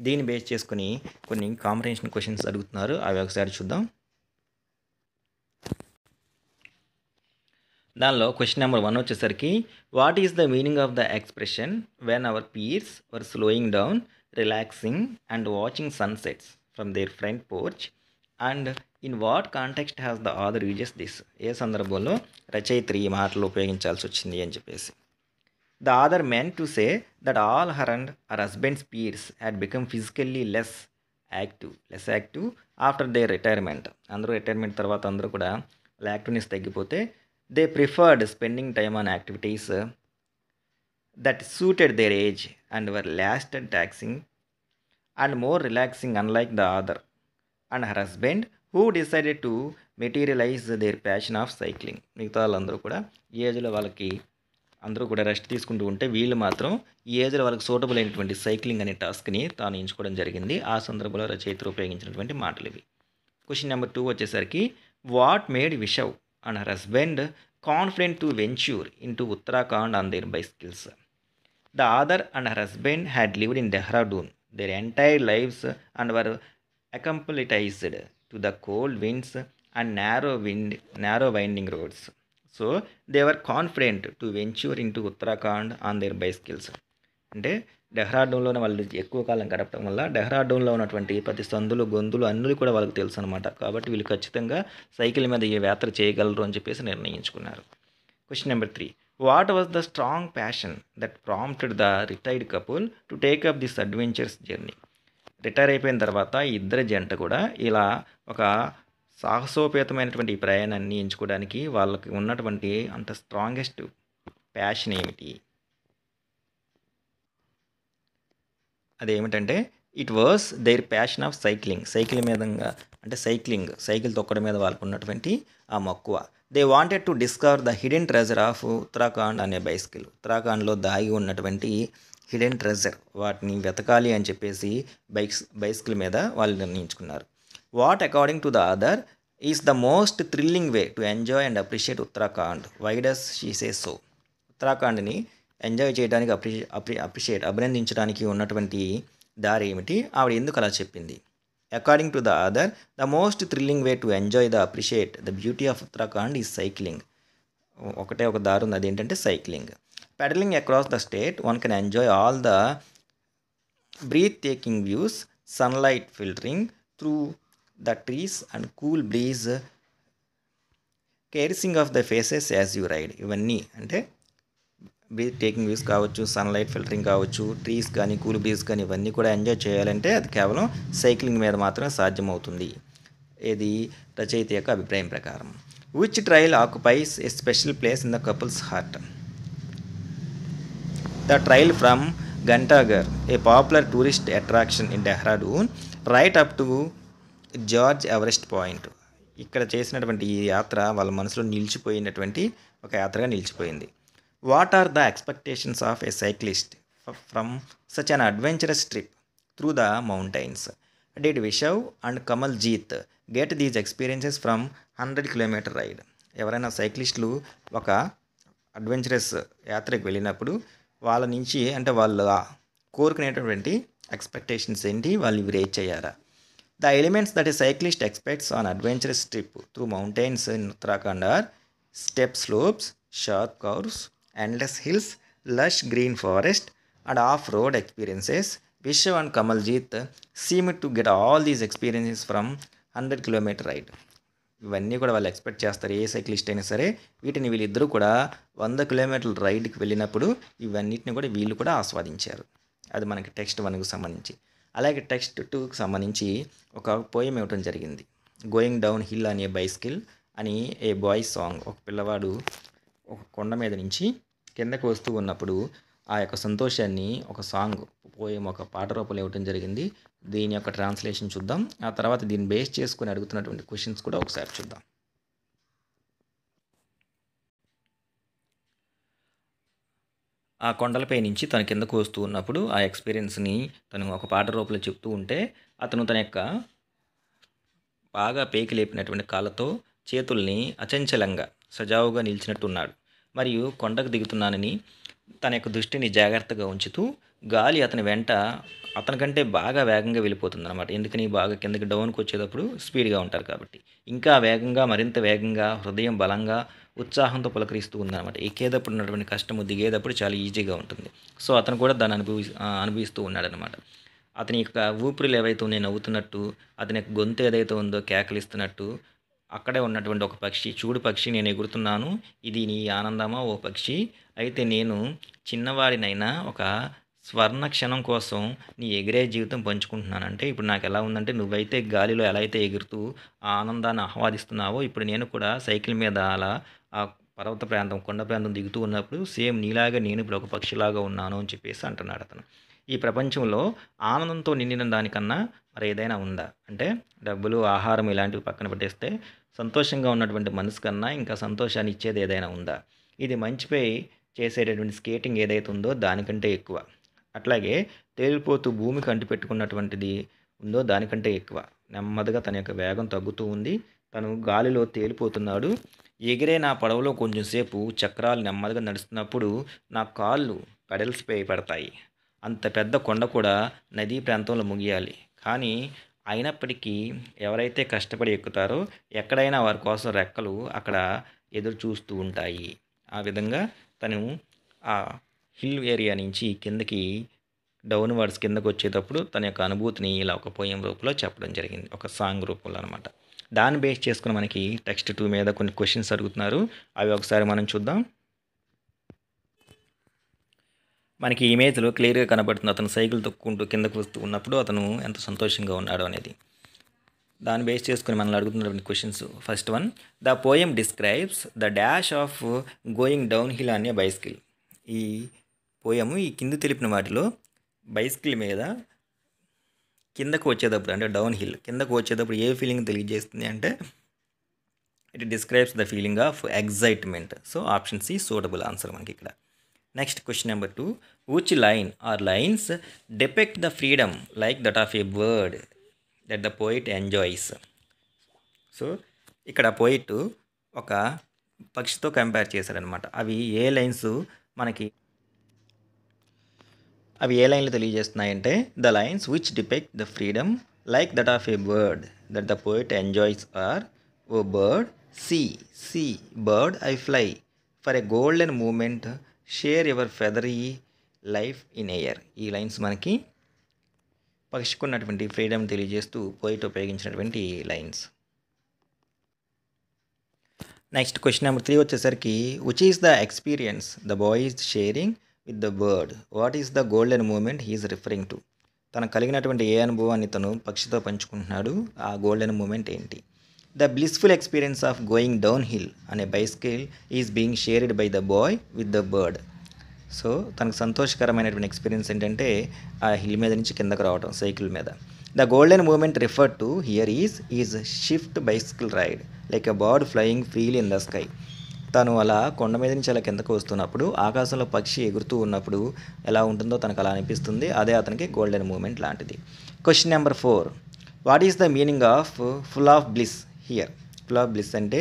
దీన్ని బేస్ చేసుకొని కొన్ని కాంప్రహెన్షన్ క్వశ్చన్స్ అడుగుతున్నారు. అవి ఒకసారి చూద్దాం. దానిలో క్వశ్చన్ నెంబర్ 1 వచ్చేసరికి what is the meaning of the expression when our peers were slowing down, relaxing and watching sunsets from their front porch and in what context has the author uses this? ఏ సందర్భంలో రచయిత్రి ఈ మాటలు ఉపయోగించాల్సి వచ్చింది అని చెప్పేసి. The author meant to say that all her and her husband's peers had become physically less active after their retirement. అందరూ రిటైర్మెంట్ తర్వాత అందరూ కూడా వాళ్ళ యాక్టివ్నెస్ తగ్గిపోతే they preferred spending time on activities that suited their age and were less taxing and more relaxing, unlike the other and her husband who decided to materialize their passion of cycling. మిగతా వాళ్ళందరూ కూడా ఈ ఏజ్లో వాళ్ళకి అందరూ కూడా rest తీసుకుంటూ ఉంటే వీళ్ళు మాత్రం ఈ ఏజ్లో వాళ్ళకి సూటబుల్ అయినటువంటి సైక్లింగ్ అనే టాస్క్ని తాను ఎంచుకోవడం జరిగింది. ఆ సందర్భంలో రచయిత ఉపయోగించినటువంటి మాటలు ఇవి. క్వశ్చన్ నెంబర్ 2 వచ్చేసరికి what made Vishav and her husband confident to venture into Uttarakhand on their bicycles? The author and her husband had lived in Dehradun their entire lifes and were acclimatized to the cold winds and narrow winding roads. So they were confident to venture into Uttarakhand on their bicycles. అంటే డెహ్రాడూన్లోనే వాళ్ళు ఎక్కువ కాలం గడపడం వల్ల డెహ్రాడూన్లో ఉన్నటువంటి ప్రతి సందులు, గొంతులు అన్నీ కూడా వాళ్ళకి తెలుసు అనమాట. కాబట్టి వీళ్ళు ఖచ్చితంగా సైకిల్ మీద ఈ యాత్ర చేయగలరు అని చెప్పేసి నిర్ణయించుకున్నారు. Question number 3 what was the strong passion that prompted the retired couple to take up this adventures journey? Retire అయిపోయిన తర్వాత ఈ ఇద్దరి జంట కూడా ఇలా ఒక సాహసోపేతమైనటువంటి ప్రయాణాన్ని ఎంచుకోవడానికి వాళ్ళకి ఉన్నటువంటి అంత స్ట్రాంగెస్ట్ ప్యాషన్ ఏమిటి? అదేమిటంటే it was their passion of cycling. Cycle తొక్కడం మీద వాళ్ళకు ఉన్నటువంటి ఆ మక్కువ. They wanted to discover the hidden treasure of Uttarakhand అనే బైసికల్. ఉత్తరాఖండ్లో దాగి ఉన్నటువంటి హిడెన్ ట్రెజర్ వాటిని వెతకాలి అని చెప్పేసి బైసికల్ మీద వాళ్ళు నిర్ణయించుకున్నారు. What according to the author is the most thrilling way to enjoy and appreciate Uttarakhand? Why does she say so? ఉత్తరాఖండ్ని ఎంజాయ్ చేయడానికి అభినందించడానికి ఉన్నటువంటి దారి ఏమిటి? ఆవిడ ఎందుకు అలా చెప్పింది? According to the author the most thrilling way to enjoy the appreciate the beauty of Uttarakhand is cycling. ఒకటే ఒక దారి ఉంది, అదేంటంటే cycling. Paddling across the state, one can enjoy all the breathtaking views, sunlight filtering through the trees and cool breeze caressing of the faces as you ride. ఇవన్నీ అంటే breath taking views కావచ్చు, sunlight filtering కావచ్చు, trees కానీ cool breeze కానీ ఇవన్నీ కూడా enjoy చేయాలంటే అది కేవలం సైక్లింగ్ మీద మాత్రమే సాధ్యమవుతుంది. ఇది రచయిత యొక్క అభిప్రాయం ప్రకారం. Which trail occupies a special place in the couple's heart? The trail from Ghantagar, a popular tourist attraction in Dehradun, right up to George Everest Point. ఇక్కడ చేసినటువంటి ఈ యాత్ర వాళ్ళ మనసులో నిలిచిపోయినటువంటి ఒక యాత్రగా నిలిచిపోయింది. What are the expectations of a cyclist from such an adventurous trip through the mountains? Did Vishav and Kamaljeet get these experiences from 100 kilometre ride? ఎవరైనా సైక్లిస్టులు ఒక అడ్వెంచరస్ యాత్రకు వెళ్ళినప్పుడు వాళ్ళ నుంచి అంటే వాళ్ళు కోరుకునేటటువంటి ఎక్స్పెక్టేషన్స్ ఏంటి, వాళ్ళు ఇవి రేట్ చేయారా? The elements that a cyclist expects on adventurous trip through mountains in Uttarakhand are steep slopes, sharp curves, endless hills, lush green forest and off road experiences. Vishv and Kamaljeet seem to get all these experiences from 100 kilometre ride. ఇవన్నీ కూడా వాళ్ళు expect చేస్తారు, ఏ cyclist అయినా సరే. వీటిని వీళ్ళిద్దరూ కూడా 100 కిలోమీటర్ల రైడ్కి వెళ్ళినప్పుడు ఇవన్నిటిని కూడా వీళ్ళు కూడా ఆస్వాదించారు. అది మనకి టెక్స్ట్ 1కు సంబంధించి. అలాగే టెక్స్ట్ 2కి సంబంధించి ఒక పోయం ఇవ్వడం జరిగింది. గోయింగ్ డౌన్ హిల్ అనే బైస్కిల్ అని ఏ బాయ్స్ సాంగ్. ఒక పిల్లవాడు ఒక కొండ మీద నుంచి కిందకు వస్తూ ఉన్నప్పుడు ఆ యొక్క సంతోషాన్ని ఒక సాంగ్ పోయం ఒక పాట రూపంలో ఇవ్వటం జరిగింది. దీని యొక్క ట్రాన్స్లేషన్ చూద్దాం. ఆ తర్వాత దీన్ని బేస్ చేసుకుని అడుగుతున్నటువంటి క్వశ్చన్స్ కూడా ఒకసారి చూద్దాం. ఆ కొండలపై నుంచి తను కిందకు వస్తూ ఉన్నప్పుడు ఆ ఎక్స్పీరియన్స్ని తను ఒక పాట రూపంలో చెప్తూ ఉంటే అతను తన యొక్క బాగా పైకి లేపినటువంటి కాళ్ళతో చేతుల్ని అచంచలంగా సజావుగా నిలిచినట్టున్నాడు. మరియు కొండకు దిగుతున్నానని తన యొక్క దృష్టిని జాగ్రత్తగా ఉంచుతూ గాలి అతని వెంట అతనికంటే బాగా వేగంగా వెళ్ళిపోతుందన్నమాట. ఎందుకని బాగా కిందకి డౌన్కి వచ్చేటప్పుడు స్పీడ్గా ఉంటారు కాబట్టి ఇంకా వేగంగా, మరింత వేగంగా, హృదయం బలంగా, ఉత్సాహంతో పులకరిస్తూ ఉందన్నమాట. ఎక్కేటప్పుడు ఉన్నటువంటి కష్టము దిగేటప్పుడు చాలా ఈజీగా ఉంటుంది. సో అతను కూడా దాన్ని అనుభవిస్తూ ఉన్నాడనమాట. అతని యొక్క ఊపిరిలు ఏవైతే ఉన్నాయో నవ్వుతున్నట్టు, అతని యొక్క గొంతు ఏదైతే ఉందో కేకలిస్తున్నట్టు, అక్కడే ఉన్నటువంటి ఒక పక్షి, చూడు పక్షి నేను ఎగురుతున్నాను, ఇది నీ ఆనందమా ఓ పక్షి, అయితే నేను చిన్నవాడినైనా ఒక స్వర్ణ క్షణం కోసం నీ ఎగిరే జీవితం పంచుకుంటున్నాను. అంటే ఇప్పుడు నాకు ఎలా ఉందంటే నువ్వైతే గాలిలో ఎలా అయితే ఎగురుతూ ఆ ఆనందాన్ని ఆహ్వాదిస్తున్నావో ఇప్పుడు నేను కూడా సైకిల్ మీద అలా ఆ పర్వత ప్రాంతం, కొండ ప్రాంతం దిగుతూ ఉన్నప్పుడు సేమ్ నీలాగా నేను ఇప్పుడు ఒక పక్షిలాగా ఉన్నాను అని చెప్పేసి అంటున్నాడు అతను. ఈ ప్రపంచంలో ఆనందంతో నిండిన దానికన్నా మరి ఏదైనా ఉందా అంటే డబ్బులు, ఆహారం ఇలాంటివి పక్కన పెట్టేస్తే సంతోషంగా ఉన్నటువంటి మనసు కన్నా ఇంకా సంతోషాన్ని ఇచ్చేది ఏదైనా ఉందా? ఇది మంచుపై చేసేటటువంటి స్కేటింగ్ ఏదైతే ఉందో దానికంటే ఎక్కువ. అట్లాగే తేలిపోతూ భూమికి అంటిపెట్టుకున్నటువంటిది ఉందో దానికంటే ఎక్కువ. నెమ్మదిగా తన యొక్క వేగం తగ్గుతూ ఉంది. తను గాలిలో తేలిపోతున్నాడు. ఎగిరే నా పడవలో కొంచెం సేపు చక్రాలు నెమ్మదిగా నడుస్తున్నప్పుడు నా కాళ్ళు పెడల్స్పై పడతాయి. అంత పెద్ద కొండ కూడా నదీ ప్రాంతంలో ముగియాలి. కానీ అయినప్పటికీ ఎవరైతే కష్టపడి ఎక్కుతారో ఎక్కడైనా వారి కోసం రెక్కలు అక్కడ ఎదురు చూస్తూ ఉంటాయి. ఆ విధంగా తను ఆ హిల్ ఏరియా నుంచి కిందకి డౌన్వర్డ్స్ కిందకు వచ్చేటప్పుడు తన యొక్క అనుభూతిని ఇలా ఒక పోయం రూపంలో చెప్పడం జరిగింది. ఒక సాంగ్ రూపంలో అనమాట. దాన్ని బేస్ చేసుకుని మనకి టెక్స్ట్ 2 మీద కొన్ని క్వశ్చన్స్ అడుగుతున్నారు. అవి ఒకసారి మనం చూద్దాం. మనకి ఇమేజ్లో క్లియర్గా కనబడుతుంది అతను సైకిల్ తొక్కుంటూ కిందకు వస్తూ ఉన్నప్పుడు అతను ఎంత సంతోషంగా ఉన్నాడు అనేది. దాన్ని బేస్ చేసుకుని మనల్ని అడుగుతున్నటువంటి questions. First one, the poem describes the dash of going down hill అనే బైస్కిల్. ఈ పోయము ఈ కింద తెలిపిన వాటిలో బైస్కిల్ మీద కిందకు వచ్చేటప్పుడు అంటే డౌన్ హిల్ కిందకు వచ్చేటప్పుడు ఏ ఫీలింగ్ తెలియజేస్తుంది అంటే it describes the feeling of excitement. So option C suitable answer మనకి ఇక్కడ. Next question number 2, which line or lines depict the freedom like that of a bird that the poet enjoys. So ఇక్కడ poet ఒక పక్షితో compare చేశారనమాట. అవి ఏ లైన్లు తెలియజేస్తున్నాయంటే the lines which depict the freedom like that of a bird that the poet enjoys are, O bird see bird I fly for a golden moment share your feathery life in air. ఈ lines మనకి పక్షికున్నటువంటి freedom తెలియజేస్తూ poet ఉపయోగించినటువంటి lines. Next question number 3 వచ్చేసరికి which is the experience the boy is sharing with the bird, what is the golden moment he is referring to. తనకు కలిగినటువంటి ఏ అనుభవాన్ని తను పక్షితో పంచుకుంటున్నాడు, ఆ గోల్డెన్ మూమెంట్ ఏంటి? The blissful experience of going down hill అనే bicycle is being shared by the boy with the bird. So తనకు సంతోషకరమైనటువంటి ఎక్స్పీరియన్స్ ఏంటంటే ఆ హిల్ మీద నుంచి కిందకు రావడం సైకిల్ మీద. The golden moment referred to here is swift bicycle ride like a bird flying freely in the sky. తను అలా కొండ మీద నుంచి అలా కిందకు వస్తున్నప్పుడు ఆకాశంలో పక్షి ఎగురుతూ ఉన్నప్పుడు ఎలా ఉంటుందో తనకు అలా అనిపిస్తుంది. అదే అతనికి గోల్డెన్ మూమెంట్ లాంటిది. Question number 4, what is the meaning of full of bliss here? Full of bliss అంటే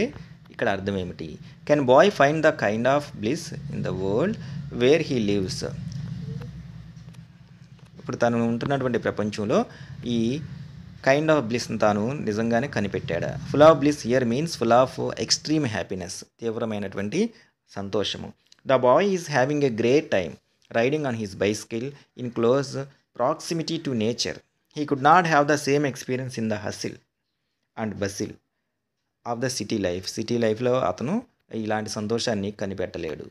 ఇక్కడ అర్థం ఏమిటి? Can boy find the kind of bliss in the world where he lives. ఇప్పుడు తను ఉంటున్నటువంటి ప్రపంచంలో ఈ కైండ్ ఆఫ్ బ్లిస్ని తాను నిజంగానే కనిపెట్టాడా? Full of bliss here means full of extreme happiness, తీవ్రమైనటువంటి సంతోషము. The boy is having a great time riding on his bicycle in close proximity to nature. He could not have the same experience in the hustle and bustle of the city లైఫ్లో అతను ఇలాంటి సంతోషాన్ని కనిపెట్టలేడు.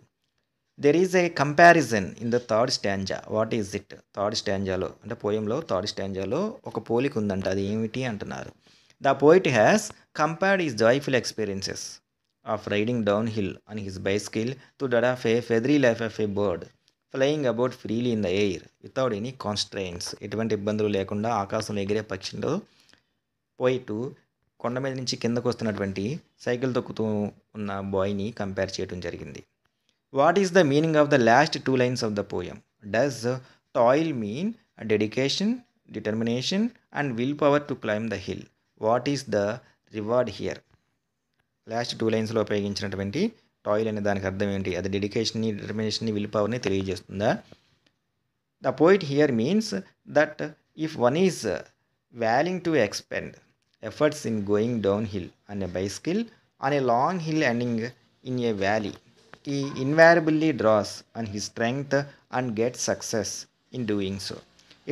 There is a comparison in the third stanza. What is it? Third స్టాంజాలో అంటే పోయంలో third స్టాంజాలో ఒక పోలిక ఉందంట. అది ఏమిటి అంటున్నారు. The poet has compared his joyful experiences of riding downhill on his bicycle to that of a feathery life of a bird flying about freely in the air without any constraints. ఎటువంటి ఇబ్బందులు లేకుండా ఆకాశంలో ఎగిరే పక్షిలో పోయిటు కొండ మీద నుంచి కిందకు వస్తున్నటువంటి సైకిల్ తొక్కుతూ ఉన్న బాయ్ని కంపేర్ చేయడం జరిగింది. What is the meaning of the last 2 lines of the poem? Does toil mean dedication, determination and will power to climb the hill? What is the reward here? Last 2 linesలో ఉపయోగించినటువంటి toil అనే దానికి అర్థం ఏంటి? అది డెడికేషన్ని, డిటర్మినేషన్ని, విల్ పవర్ని తెలియజేస్తుందా? The poet here means that if one is willing to expend efforts in going downhill on a bicycle on a long hill ending in a valley, he invariably draws on his strength and gets success in doing so.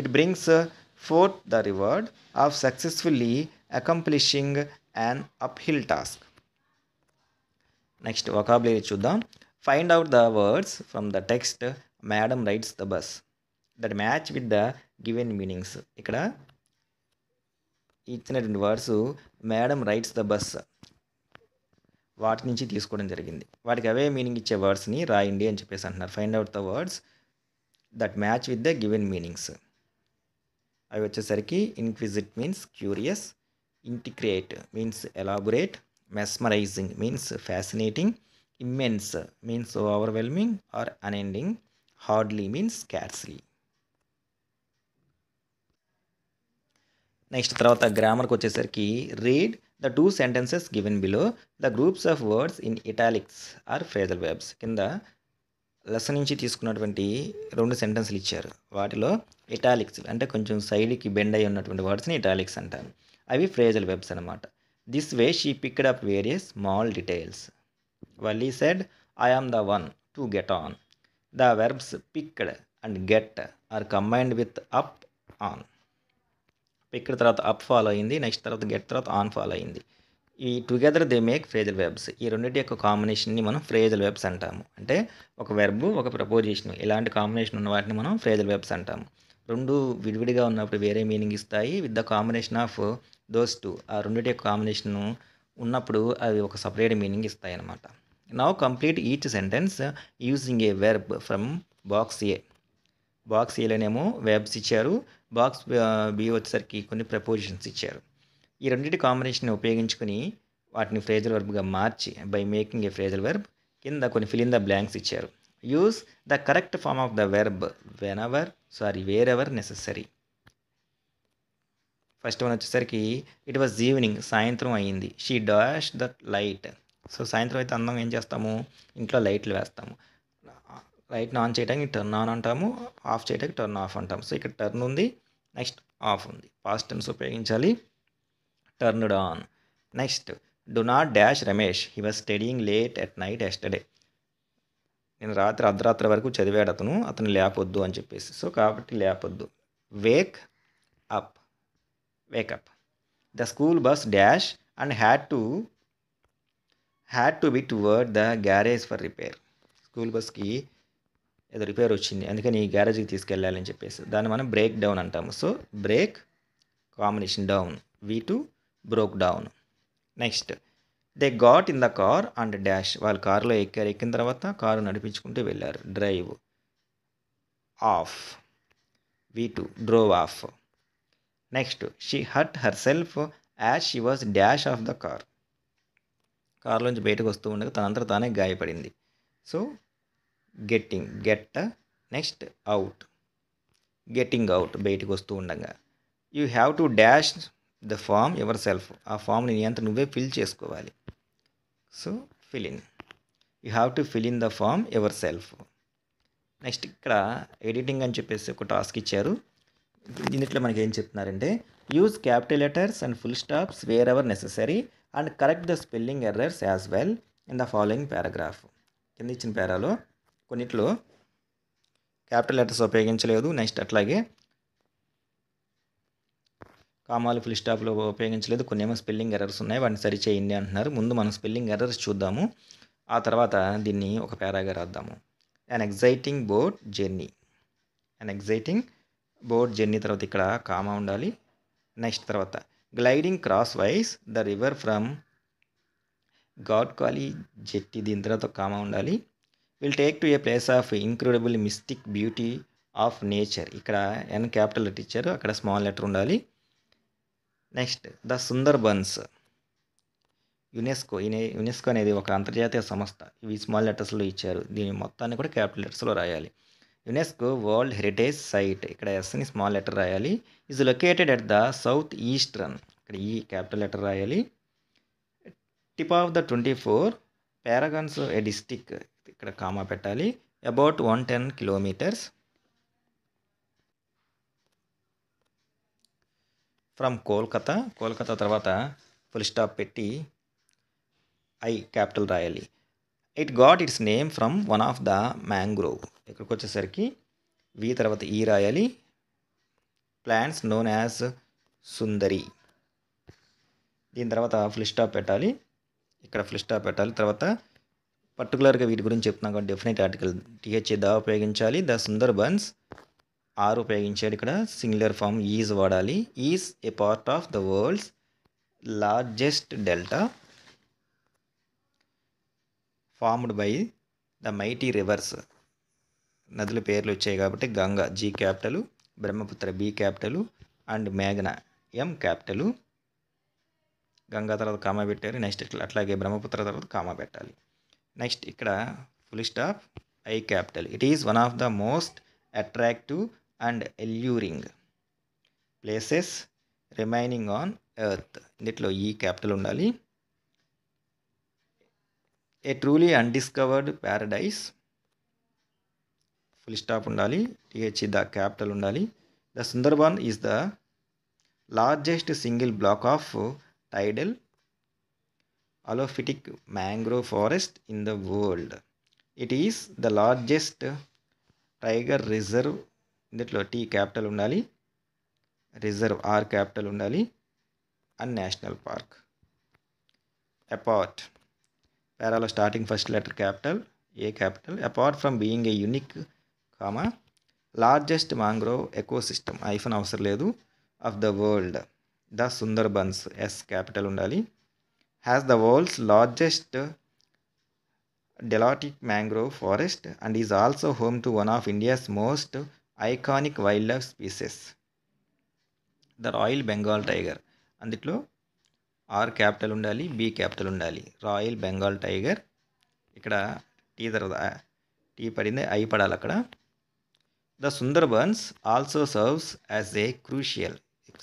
It brings forth the reward of successfully accomplishing an uphill task. Next vocabulary చూద్దాం. Find out the words from the text Madam rides the bus that match with the given meanings. ఇక్కడ ఇచ్చినటువంటి words madam rights the bus వాటి నుంచి తీసుకోవడం జరిగింది. వాటికి అవే meaning ఇచ్చే వర్డ్స్ని రాయండి అని చెప్పేసి అంటున్నారు. Find out the words that match with the given meanings. అవి వచ్చేసరికి inquisitive means curious, intricate means elaborate, mesmerizing means fascinating, immense means overwhelming or unending, hardly means scarcely. Next తర్వాత గ్రామర్కి వచ్చేసరికి read the 2 sentences given below the groups of words in italics are phrasal verbs. కింద lesson నుంచి తీసుకున్నటువంటి 2 సెంటెన్స్లు ఇచ్చారు. వాటిలో italics అంటే కొంచెం సైడ్కి బెండ్ అయి ఉన్నటువంటి వర్డ్స్ని ఇటాలిక్స్ అంటారు. అవి ఫ్రేజల్ వెబ్స్ అనమాట. This way she picked up various small details. Valli said I am the one to get on. The verbs picked and get are combined with up, on. Pick తర్వాత up follow అయింది, next తర్వాత get తర్వాత on follow అయింది. ఈ together they make phrasal verbs. ఈ రెండింటి యొక్క కాంబినేషన్ని మనం ఫ్రేజల్ వెబ్స్ అంటాము. అంటే ఒక వెర్బ్, ఒక ప్రపోజిషన్, ఇలాంటి కాంబినేషన్ ఉన్న వాటిని మనం ఫ్రేజల్ వెబ్స్ అంటాము. రెండు విడివిడిగా ఉన్నప్పుడు వేరే మీనింగ్ ఇస్తాయి. With the combination of those two, ఆ రెండింటి యొక్క కాంబినేషన్ ఉన్నప్పుడు అవి ఒక సపరేట్ మీనింగ్ ఇస్తాయి అన్నమాట. Now complete each sentence using a verb from box A. Box ఏలోనేమో వెబ్స్ ఇచ్చారు, బాక్స్ బి వచ్చేసరికి కొన్ని ప్రపోజిషన్స్ ఇచ్చారు. ఈ రెండింటి కాంబినేషన్ ఉపయోగించుకుని వాటిని ఫ్రేజల్ వెర్బ్గా మార్చి by making a phrasal verb కింద కొన్ని ఫిల్ ఇన్ ద బ్లాంక్స్ ఇచ్చారు. Use the correct form of the verb wherever necessary. First one వచ్చేసరికి ఇట్ వాజ్ ఈవినింగ్, సాయంత్రం అయ్యింది. She dash the light. So సాయంత్రం అయితే అందం ఏం చేస్తాము, ఇంట్లో లైట్లు వేస్తాము. లైట్ని ఆన్ చేయడానికి టర్న్ ఆన్ అంటాము, ఆఫ్ చేయడానికి టర్న్ ఆఫ్ అంటాము. సో ఇక్కడ టర్న్ ఉంది, నెక్స్ట్ ఆఫ్ ఉంది. పాస్ట్ టెన్స్ ఉపయోగించాలి, turned on. Next do not dash Ramesh, he was studying late at night yesterday. నేను అర్ధరాత్రి వరకు చదివాడు అతను లేపొద్దు అని చెప్పేసి. సో కాబట్టి లేపొద్దు. Wake up, wake up. The school bus dash and had to be toward the garage for repair. School బస్కి ఏదో రిపేర్ వచ్చింది, అందుకని ఈ గ్యారేజ్కి తీసుకెళ్ళాలని చెప్పేసి దాన్ని మనం బ్రేక్ డౌన్ అంటాము. So break combination down, V2 broke down. Next they got in the car and dash, వాళ్ళు కారులో ఎక్కారు, ఎక్కిన తర్వాత కారు నడిపించుకుంటూ వెళ్ళారు. Drive off, V2 drove off. Next she hurt herself as she was dash of the car. కారులోంచి బయటకు వస్తూ ఉండగా తనంతట తానే గాయపడింది. So get. Next out, getting out, బయటకు వస్తూ ఉండగా. You have to dash the form your self, ఆ ఫామ్ని నీ అంత నువ్వే ఫిల్ చేసుకోవాలి. So fill in, you have to fill in the form yourself. Next ఇక్కడ ఎడిటింగ్ అని చెప్పేసి ఒక టాస్క్ ఇచ్చారు. దీంట్లో మనకి ఏం చెప్తున్నారంటే use capital letters and full stops wherever necessary and correct the spelling errors as well in the following paragraph. కింద ఇచ్చిన పేరాలో కొన్నిట్లో క్యాపిటల్ లెటర్స్ ఉపయోగించలేదు, నెక్స్ట్ అట్లాగే కామాలు ఫుల్ స్టాప్లో ఉపయోగించలేదు, కొన్ని ఏమో స్పెల్లింగ్ ఎర్రర్స్ ఉన్నాయి, వాటిని సరి చేయండి అంటున్నారు. ముందు మనం స్పెల్లింగ్ ఎర్రర్స్ చూద్దాము, ఆ తర్వాత దీన్ని ఒక పేరాగా రాద్దాము. An exciting boat journey, an exciting boat journey తర్వాత ఇక్కడ కామా ఉండాలి. నెక్స్ట్ తర్వాత gliding crosswise the river from Gadkhali jetty, దీని తర్వాత కామా ఉండాలి. Will take to a place of incredible mystic beauty of nature, ఇక్కడ ఎన్ క్యాపిటల్ లెటర్ ఇచ్చారు, అక్కడ స్మాల్ లెటర్ ఉండాలి. నెక్స్ట్ ద సుందర్బన్స్, యునెస్కో అనేది ఒక అంతర్జాతీయ సంస్థ, ఇవి స్మాల్ లెటర్స్లో ఇచ్చారు, దీని మొత్తాన్ని కూడా క్యాపిటల్ లెటర్స్లో రాయాలి. యునెస్కో వరల్డ్ హెరిటేజ్ సైట్, ఇక్కడ ఎస్ని స్మాల్ లెటర్ రాయాలి. Is located at the south eastern, ఇక్కడ ఈ క్యాపిటల్ లెటర్ రాయాలి. Tip of the 24 Parganas a district, ఇక్కడ కామా పెట్టాలి. అబౌట్ 110 కిలోమీటర్స్ ఫ్రమ్ కోల్కతా తర్వాత ఫుల్ స్టాప్ పెట్టి ఐ క్యాపిటల్ రాయాలి. It got its name from one of the mangrove, ఇక్కడికి వచ్చేసరికి వి తర్వాత ఈ రాయాలి. ప్లాంట్స్ నోన్ యాజ్ సుందరి, దీని తర్వాత ఫుల్ స్టాప్ పెట్టాలి, ఇక్కడ ఫుల్ స్టాప్ పెట్టాలి. తర్వాత పర్టికులర్గా వీటి గురించి చెప్తున్నాం కాబట్టి డెఫినెట్ ఆర్టికల్ టీహెచ్ ద ఉపయోగించాలి. ద సుందర్బన్స్ ఆర్ ఉపయోగించాడు, ఇక్కడ సింగులర్ ఫామ్ ఈజ్ వాడాలి. Is a part of the world's largest delta formed by the mighty rivers, నదుల పేర్లు వచ్చాయి కాబట్టి Ganga G capital, Brahmaputra B capital and మేఘన ఎం క్యాపిటలు. గంగా తర్వాత కామా పెట్టారు. నెక్స్ట్ అట్లాగే బ్రహ్మపుత్ర తర్వాత కామా పెట్టాలి. నెక్స్ట్ ఇక్కడ full stop I capital. It is one of the most attractive and alluring places remaining on earth, ఇందులో ఈ క్యాపిటల్ ఉండాలి. A truly undiscovered paradise, full stop ఉండాలి. TH the capital ఉండాలి. The Sundarban is the largest single block of tidal alophytic mangrove forest in the world. It is the largest tiger reserve, ఇందులో T capital ఉండాలి, reserve R capital ఉండాలి, and national park. Apart పేరాలో starting first letter capital A capital. Apart from being a unique comma largest mangrove ecosystem, hyphen అవసరం లేదు, of the world the Sundarbans S capital ఉండాలి. has the world's largest Delatic mangrove forest and is also home to one of India's most iconic wildlife species, the Royal Bengal tiger. అందులో R capital ఉండాలి, B capital ఉండాలి. Royal Bengal tiger, ఇక్కడ T తర్వాత T పడింది, I పడాలి అక్కడ. The Sundarbans also serves as a crucial,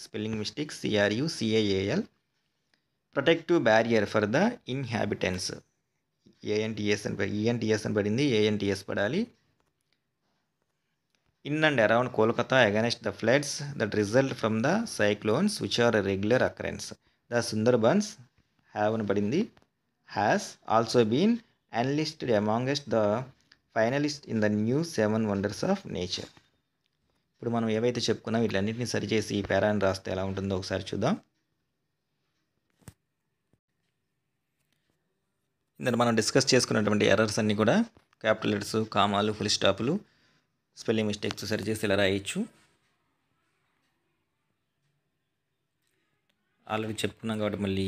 spelling mistake, CRUCAAL, protective barrier for the inhabitants, E N T S అని పడింది, ఏఎన్టీఎస్ పడాలి. In and around Kolkata against the floods that result from the cyclones which are regular occurrence, the Sundarbans have అని పడింది. Has also been enlisted amongst the finalist in the new 7 wonders of nature. ఇప్పుడు మనం ఏవైతే చెప్పుకున్నాం వీటన్నిటిని సరిచేసి ఈ పేరాన్ని రాస్తే ఎలా ఉంటుందో ఒకసారి చూద్దాం. ఇందులో మనం డిస్కస్ చేసుకున్నటువంటి ఎర్రర్స్ అన్నీ కూడా క్యాపిటల్ లెటర్స్, కామాలు, ఫుల్ స్టాపులు, స్పెల్లింగ్ మిస్టేక్స్ సరిచేసి ఇలా రాయొచ్చు. ఆల్రెడీ చెప్పుకున్నాం కాబట్టి మళ్ళీ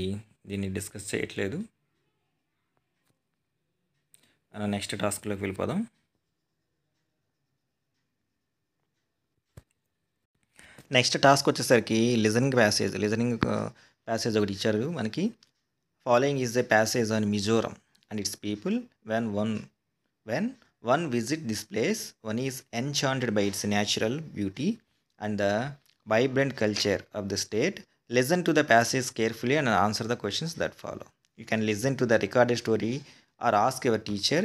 దీన్ని డిస్కస్ చేయట్లేదు. మనం నెక్స్ట్ టాస్క్లోకి వెళ్ళిపోదాం. నెక్స్ట్ టాస్క్ వచ్చేసరికి లిజనింగ్ ప్యాసేజ్ ఒకటి ఇచ్చారు మనకి. Following is a passage on Mizoram and it's people. when one visit this place, one is enchanted by its natural beauty and the vibrant culture of the state. Listen to the passage carefully and answer the questions that follow. You can listen to the recorded story or ask your teacher,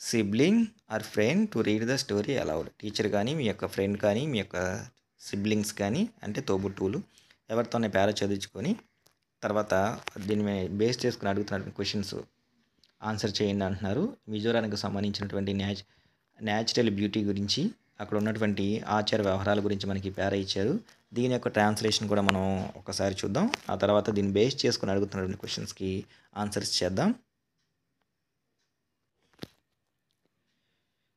sibling or friend to read the story aloud. Teacher కానీ, మీ యొక్క friend కానీ, మీ యొక్క siblings కానీ, అంటే తోబుట్టువులు ఎవరితోనే పేరా చదివించుకొని తర్వాత దీన్ని base చేసుకుని అడుగుతున్నటువంటి క్వశ్చన్స్ ఆన్సర్ చేయండి అంటున్నారు. మిజోరానికి సంబంధించినటువంటి న్యాచురల్ బ్యూటీ గురించి, అక్కడ ఉన్నటువంటి ఆచార వ్యవహారాల గురించి మనకి పేరా ఇచ్చారు. దీని యొక్క ట్రాన్స్లేషన్ కూడా మనం ఒకసారి చూద్దాం. ఆ తర్వాత దీన్ని బేస్ చేసుకుని అడుగుతున్నటువంటి క్వశ్చన్స్కి ఆన్సర్స్ చేద్దాం.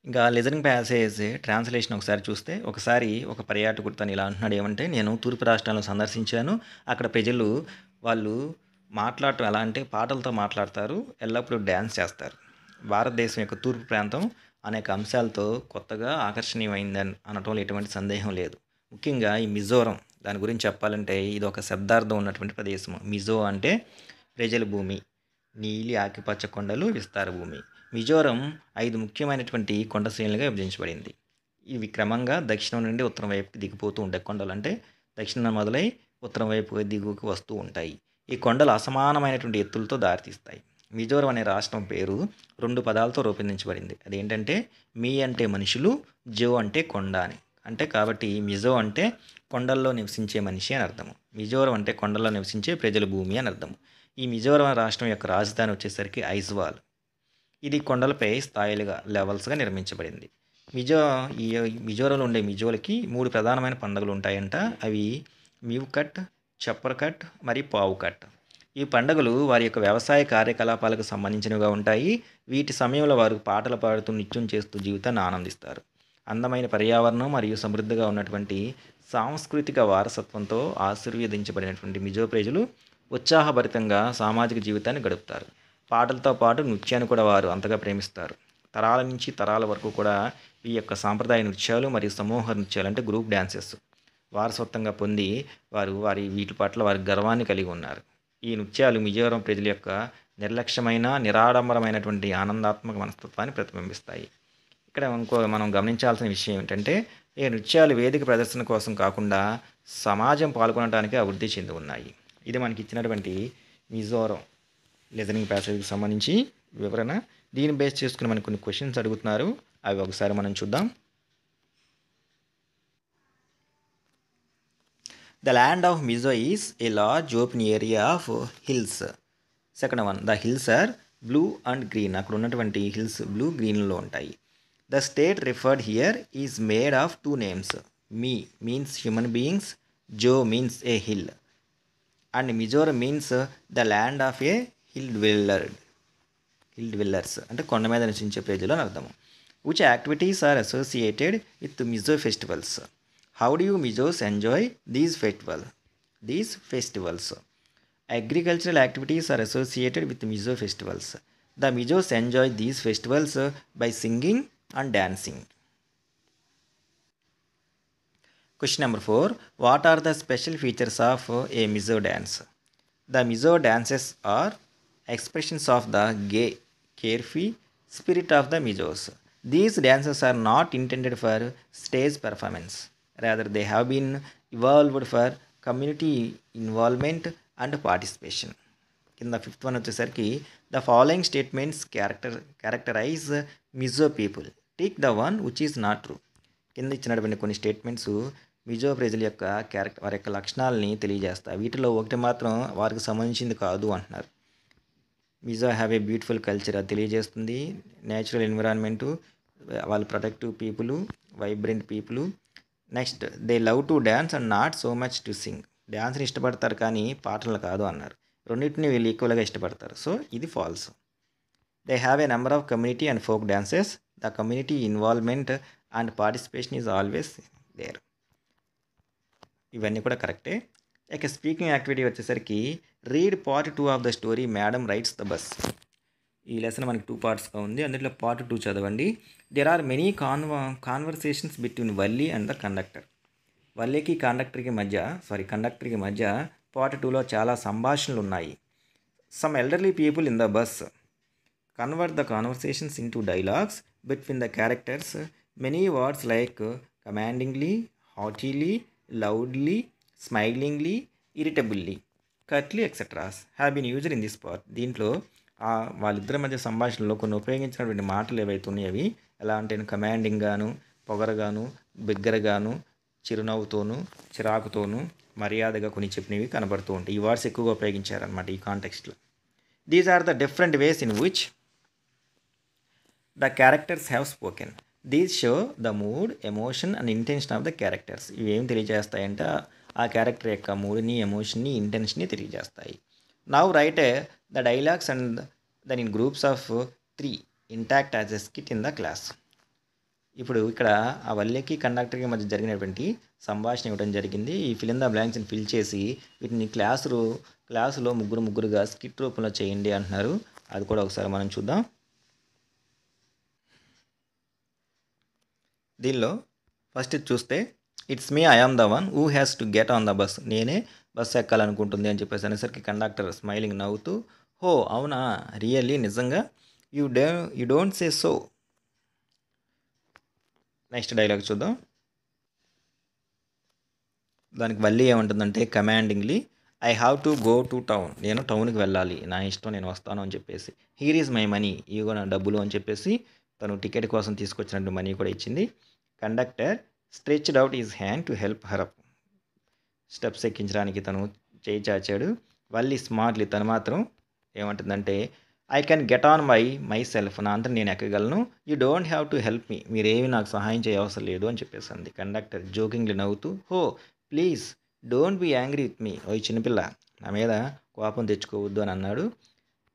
ఇంకా లిజనింగ్ ప్యాసేజ్ ట్రాన్స్లేషన్ ఒకసారి చూస్తే, ఒకసారి ఒక పర్యాటకుడు తను ఇలా అంటున్నాడు ఏమంటే, నేను తూర్పు రాష్ట్రాలను సందర్శించాను. అక్కడ ప్రజలు వాళ్ళు మాట్లాడటం ఎలా అంటే పాటలతో మాట్లాడతారు, ఎల్లప్పుడూ డ్యాన్స్ చేస్తారు. భారతదేశం యొక్క తూర్పు ప్రాంతం అనేక అంశాలతో కొత్తగా ఆకర్షణీయమైందని అనటంలో ఎటువంటి సందేహం లేదు. ముఖ్యంగా ఈ మిజోరం దాని గురించి చెప్పాలంటే ఇది ఒక శబ్దార్థం ఉన్నటువంటి ప్రదేశం. మిజో అంటే ప్రజల భూమి, నీలి ఆకుపచ్చ కొండలు, విస్తార భూమి. మిజోరం 5 ముఖ్యమైనటువంటి కొండ శ్రేణులుగా విభజించబడింది. ఇవి క్రమంగా దక్షిణం నుండి ఉత్తరం వైపుకి దిగిపోతూ ఉంటాయి. కొండలు అంటే దక్షిణం మొదలై ఉత్తరం వైపు దిగువకు వస్తూ ఉంటాయి. ఈ కొండలు అసమానమైనటువంటి ఎత్తులతో దారితీస్తాయి. మిజోరం అనే రాష్ట్రం పేరు 2 పదాలతో రూపొందించబడింది. అదేంటంటే మీ అంటే మనుషులు, జో అంటే కొండ అని. అంటే కాబట్టి మిజో అంటే కొండల్లో నివసించే మనిషి అని అర్థము. మిజోరం అంటే కొండల్లో నివసించే ప్రజల భూమి అని అర్థము. ఈ మిజోరం రాష్ట్రం యొక్క రాజధాని వచ్చేసరికి ఐజ్వాల్. ఇది కొండలపై స్థాయిలుగా లెవెల్స్గా నిర్మించబడింది. ఈ మిజోరంలో ఉండే మిజోలకి 3 ప్రధానమైన పండుగలు ఉంటాయంట. అవి మ్యూకట్, చప్పరకట్ మరియు పావుకట్. ఈ పండుగలు వారి యొక్క వ్యవసాయ కార్యకలాపాలకు సంబంధించినవిగా ఉంటాయి. వీటి సమయంలో వారు పాటలు పాడుతూ నృత్యం చేస్తూ జీవితాన్ని ఆనందిస్తారు. అందమైన పర్యావరణం మరియు సమృద్ధిగా ఉన్నటువంటి సాంస్కృతిక వారసత్వంతో ఆశీర్వదించబడినటువంటి మిజో ప్రజలు ఉత్సాహభరితంగా సామాజిక జీవితాన్ని గడుపుతారు. పాటలతో పాటు నృత్యాన్ని కూడా వారు అంతగా ప్రేమిస్తారు. తరాల నుంచి తరాల వరకు కూడా ఈ యొక్క సాంప్రదాయ నృత్యాలు మరియు సమూహ నృత్యాలు అంటే గ్రూప్ డ్యాన్సెస్ వారసత్వంగా పొంది వీటి పట్ల వారి గర్వాన్ని కలిగి ఉన్నారు. ఈ నృత్యాలు మిజోరం ప్రజల యొక్క నిర్లక్ష్యమైన నిరాడంబరమైనటువంటి ఆనందాత్మక మనస్తత్వాన్ని ప్రతిబింబిస్తాయి. ఇక్కడ మనం గమనించాల్సిన విషయం ఏంటంటే, ఈ నృత్యాలు వేదిక ప్రదర్శన కోసం కాకుండా సమాజం పాల్గొనడానికి అభివృద్ధి చెంది ఉన్నాయి. ఇది మనకి ఇచ్చినటువంటి మిజోరం లిజనింగ్ ప్యాసేజ్కి సంబంధించి వివరణ. దీన్ని బేస్ చేసుకుని మనకు కొన్ని క్వశ్చన్స్ అడుగుతున్నారు, అవి ఒకసారి మనం చూద్దాం. The land of Mizo is a large open area of hills. Second one, the hills are blue and green. అక్కడ ఉన్నటువంటి హిల్స్ బ్లూ గ్రీన్లో ఉంటాయి. The state referred here is made of 2 names. Mi means human beings, Jo means a hill, and Mizoram means the land of a hill dwellers అంటే కొండ మీద నివసించే ప్రజలు అని అర్థము. Which activities are associated with Mizo festivals? How do you Mizos enjoy these festivals? Agricultural activities are associated with Mizo festivals. The Mizos enjoy these festivals by singing and dancing. Question number 4. What are the special features of a Mizo dance? The Mizo dances are expressions of the gay, carefree spirit of the Mizos. These dances are not intended for stage performance. Rather, they have been evolved for community involvement and participation. In the 5th one వచ్చేసరికి the following statements characterize Mizo people. Take the one which is not true. కింద ఇచ్చినటువంటి కొన్ని statements Mizo ప్రజల యొక్క వారి యొక్క లక్షణాలని తెలియజేస్తాయి. వీటిలో ఒకటి మాత్రం వారికి సంబంధించింది కాదు అంటున్నారు. Mizo have a beautiful culture అది తెలియజేస్తుంది. నేచురల్ ఎన్విరాన్మెంటు, వాళ్ళు protective people, vibrant people. Next, they love to dance and not so much to sing. డ్యాన్స్ని ఇష్టపడతారు కానీ పాటలు కాదు అన్నారు. రెండింటిని వీళ్ళు ఈక్వల్గా ఇష్టపడతారు. సో ఇది false. They have a number of community and folk dances. The community involvement and participation is always there. ఇవన్నీ కూడా కరెక్టే. ఇక స్పీకింగ్ యాక్టివిటీ వచ్చేసరికి read part 2 of the story madam rides the bus. ఈ లెసన్ మనకి 2 పార్ట్స్గా ఉంది. అందులో పార్ట్ 2 చదవండి. There are many conversations between Valli and the conductor. వల్లికి కండక్టర్కి మధ్య పార్ట్ 2లో చాలా సంభాషణలు ఉన్నాయి. Some elderly people in the bus convert the conversations into dialogues between the characters. Many words like commandingly, haughtily, loudly, smilingly, irritably, curtly, etc. have been used in this part. దీంట్లో వాళ్ళిద్దరి మధ్య సంభాషణలో కొన్ని ఉపయోగించినటువంటి మాటలు ఏవైతే ఉన్నాయో అవి ఎలా అంటే కమాండింగ్ గాను, పొగరగాను, బిగ్గరగాను, చిరునవ్వుతోను, చిరాకుతోను, మర్యాదగా కొన్ని చెప్పినవి కనబడుతూ ఉంటాయి. ఈ వర్డ్స్ ఎక్కువగా ఉపయోగించారనమాట ఈ కాంటెక్స్ట్లో. These are the different ways in which the characters have spoken. These show the mood, emotion and intention of the characters. ఇవి ఏం తెలియజేస్తాయంటే ఆ క్యారెక్టర్ యొక్క మూడ్ని, ఎమోషన్ని, ఇంటెన్షన్ని తెలియజేస్తాయి. Now write the dialogues and then in groups of 3 enact as a skit in the class. ఇప్పుడు ఇక్కడ ఆ వల్లికి కండక్టర్కి మధ్య జరిగినటువంటి సంభాషణ ఇవ్వడం జరిగింది. ఈ ఫిల్ ఇన్ ద బ్లాంక్స్ని ఫిల్ చేసి వీటిని క్లాసులో ముగ్గురుగా స్కిట్ రూపంలో చేయండి అంటున్నారు. అది కూడా ఒకసారి మనం చూద్దాం. దీనిలో ఫస్ట్ చూస్తే it's me I am the one who has to get on the bus. నేనే బస్సు ఎక్కాలనుకుంటుంది అని చెప్పేసి అనేసరికి కండక్టర్ స్మైలింగ్ నవ్వుతూ, హో అవునా, రియల్లీ నిజంగా, you don't say so. Next dialogue చూద్దాం. దానికి వల్లి ఏమంటుందంటే commandingly, I have to go to town. నేను టౌన్కి వెళ్ళాలి, నా ఇష్టం, నేను వస్తాను అని చెప్పేసి. హీర్ ఈజ్ మై మనీ, ఇదిగో నా డబ్బులు అని చెప్పేసి తను టికెట్ కోసం తీసుకొచ్చినట్టు మనీ కూడా ఇచ్చింది. Conductor stretched out is hand to help her up. Steps ఎక్కించడానికి తను చేయి చాచాడు. వల్లి స్మార్ట్లీ తను మాత్రం ఏమంటుందంటే, I can get on myself, నా అంతా నేను ఎక్కగలను, you don't have to help me, మీరేమి నాకు సహాయం చేయ అవసరం లేదు అని చెప్పేసింది. కండక్టర్ జోకింగ్లీ నవ్వుతూ, oh please don't be angry with me, ఓ చిన్నపిల్ల, నా మీద కోపం తెచ్చుకోవద్దు అని అన్నాడు.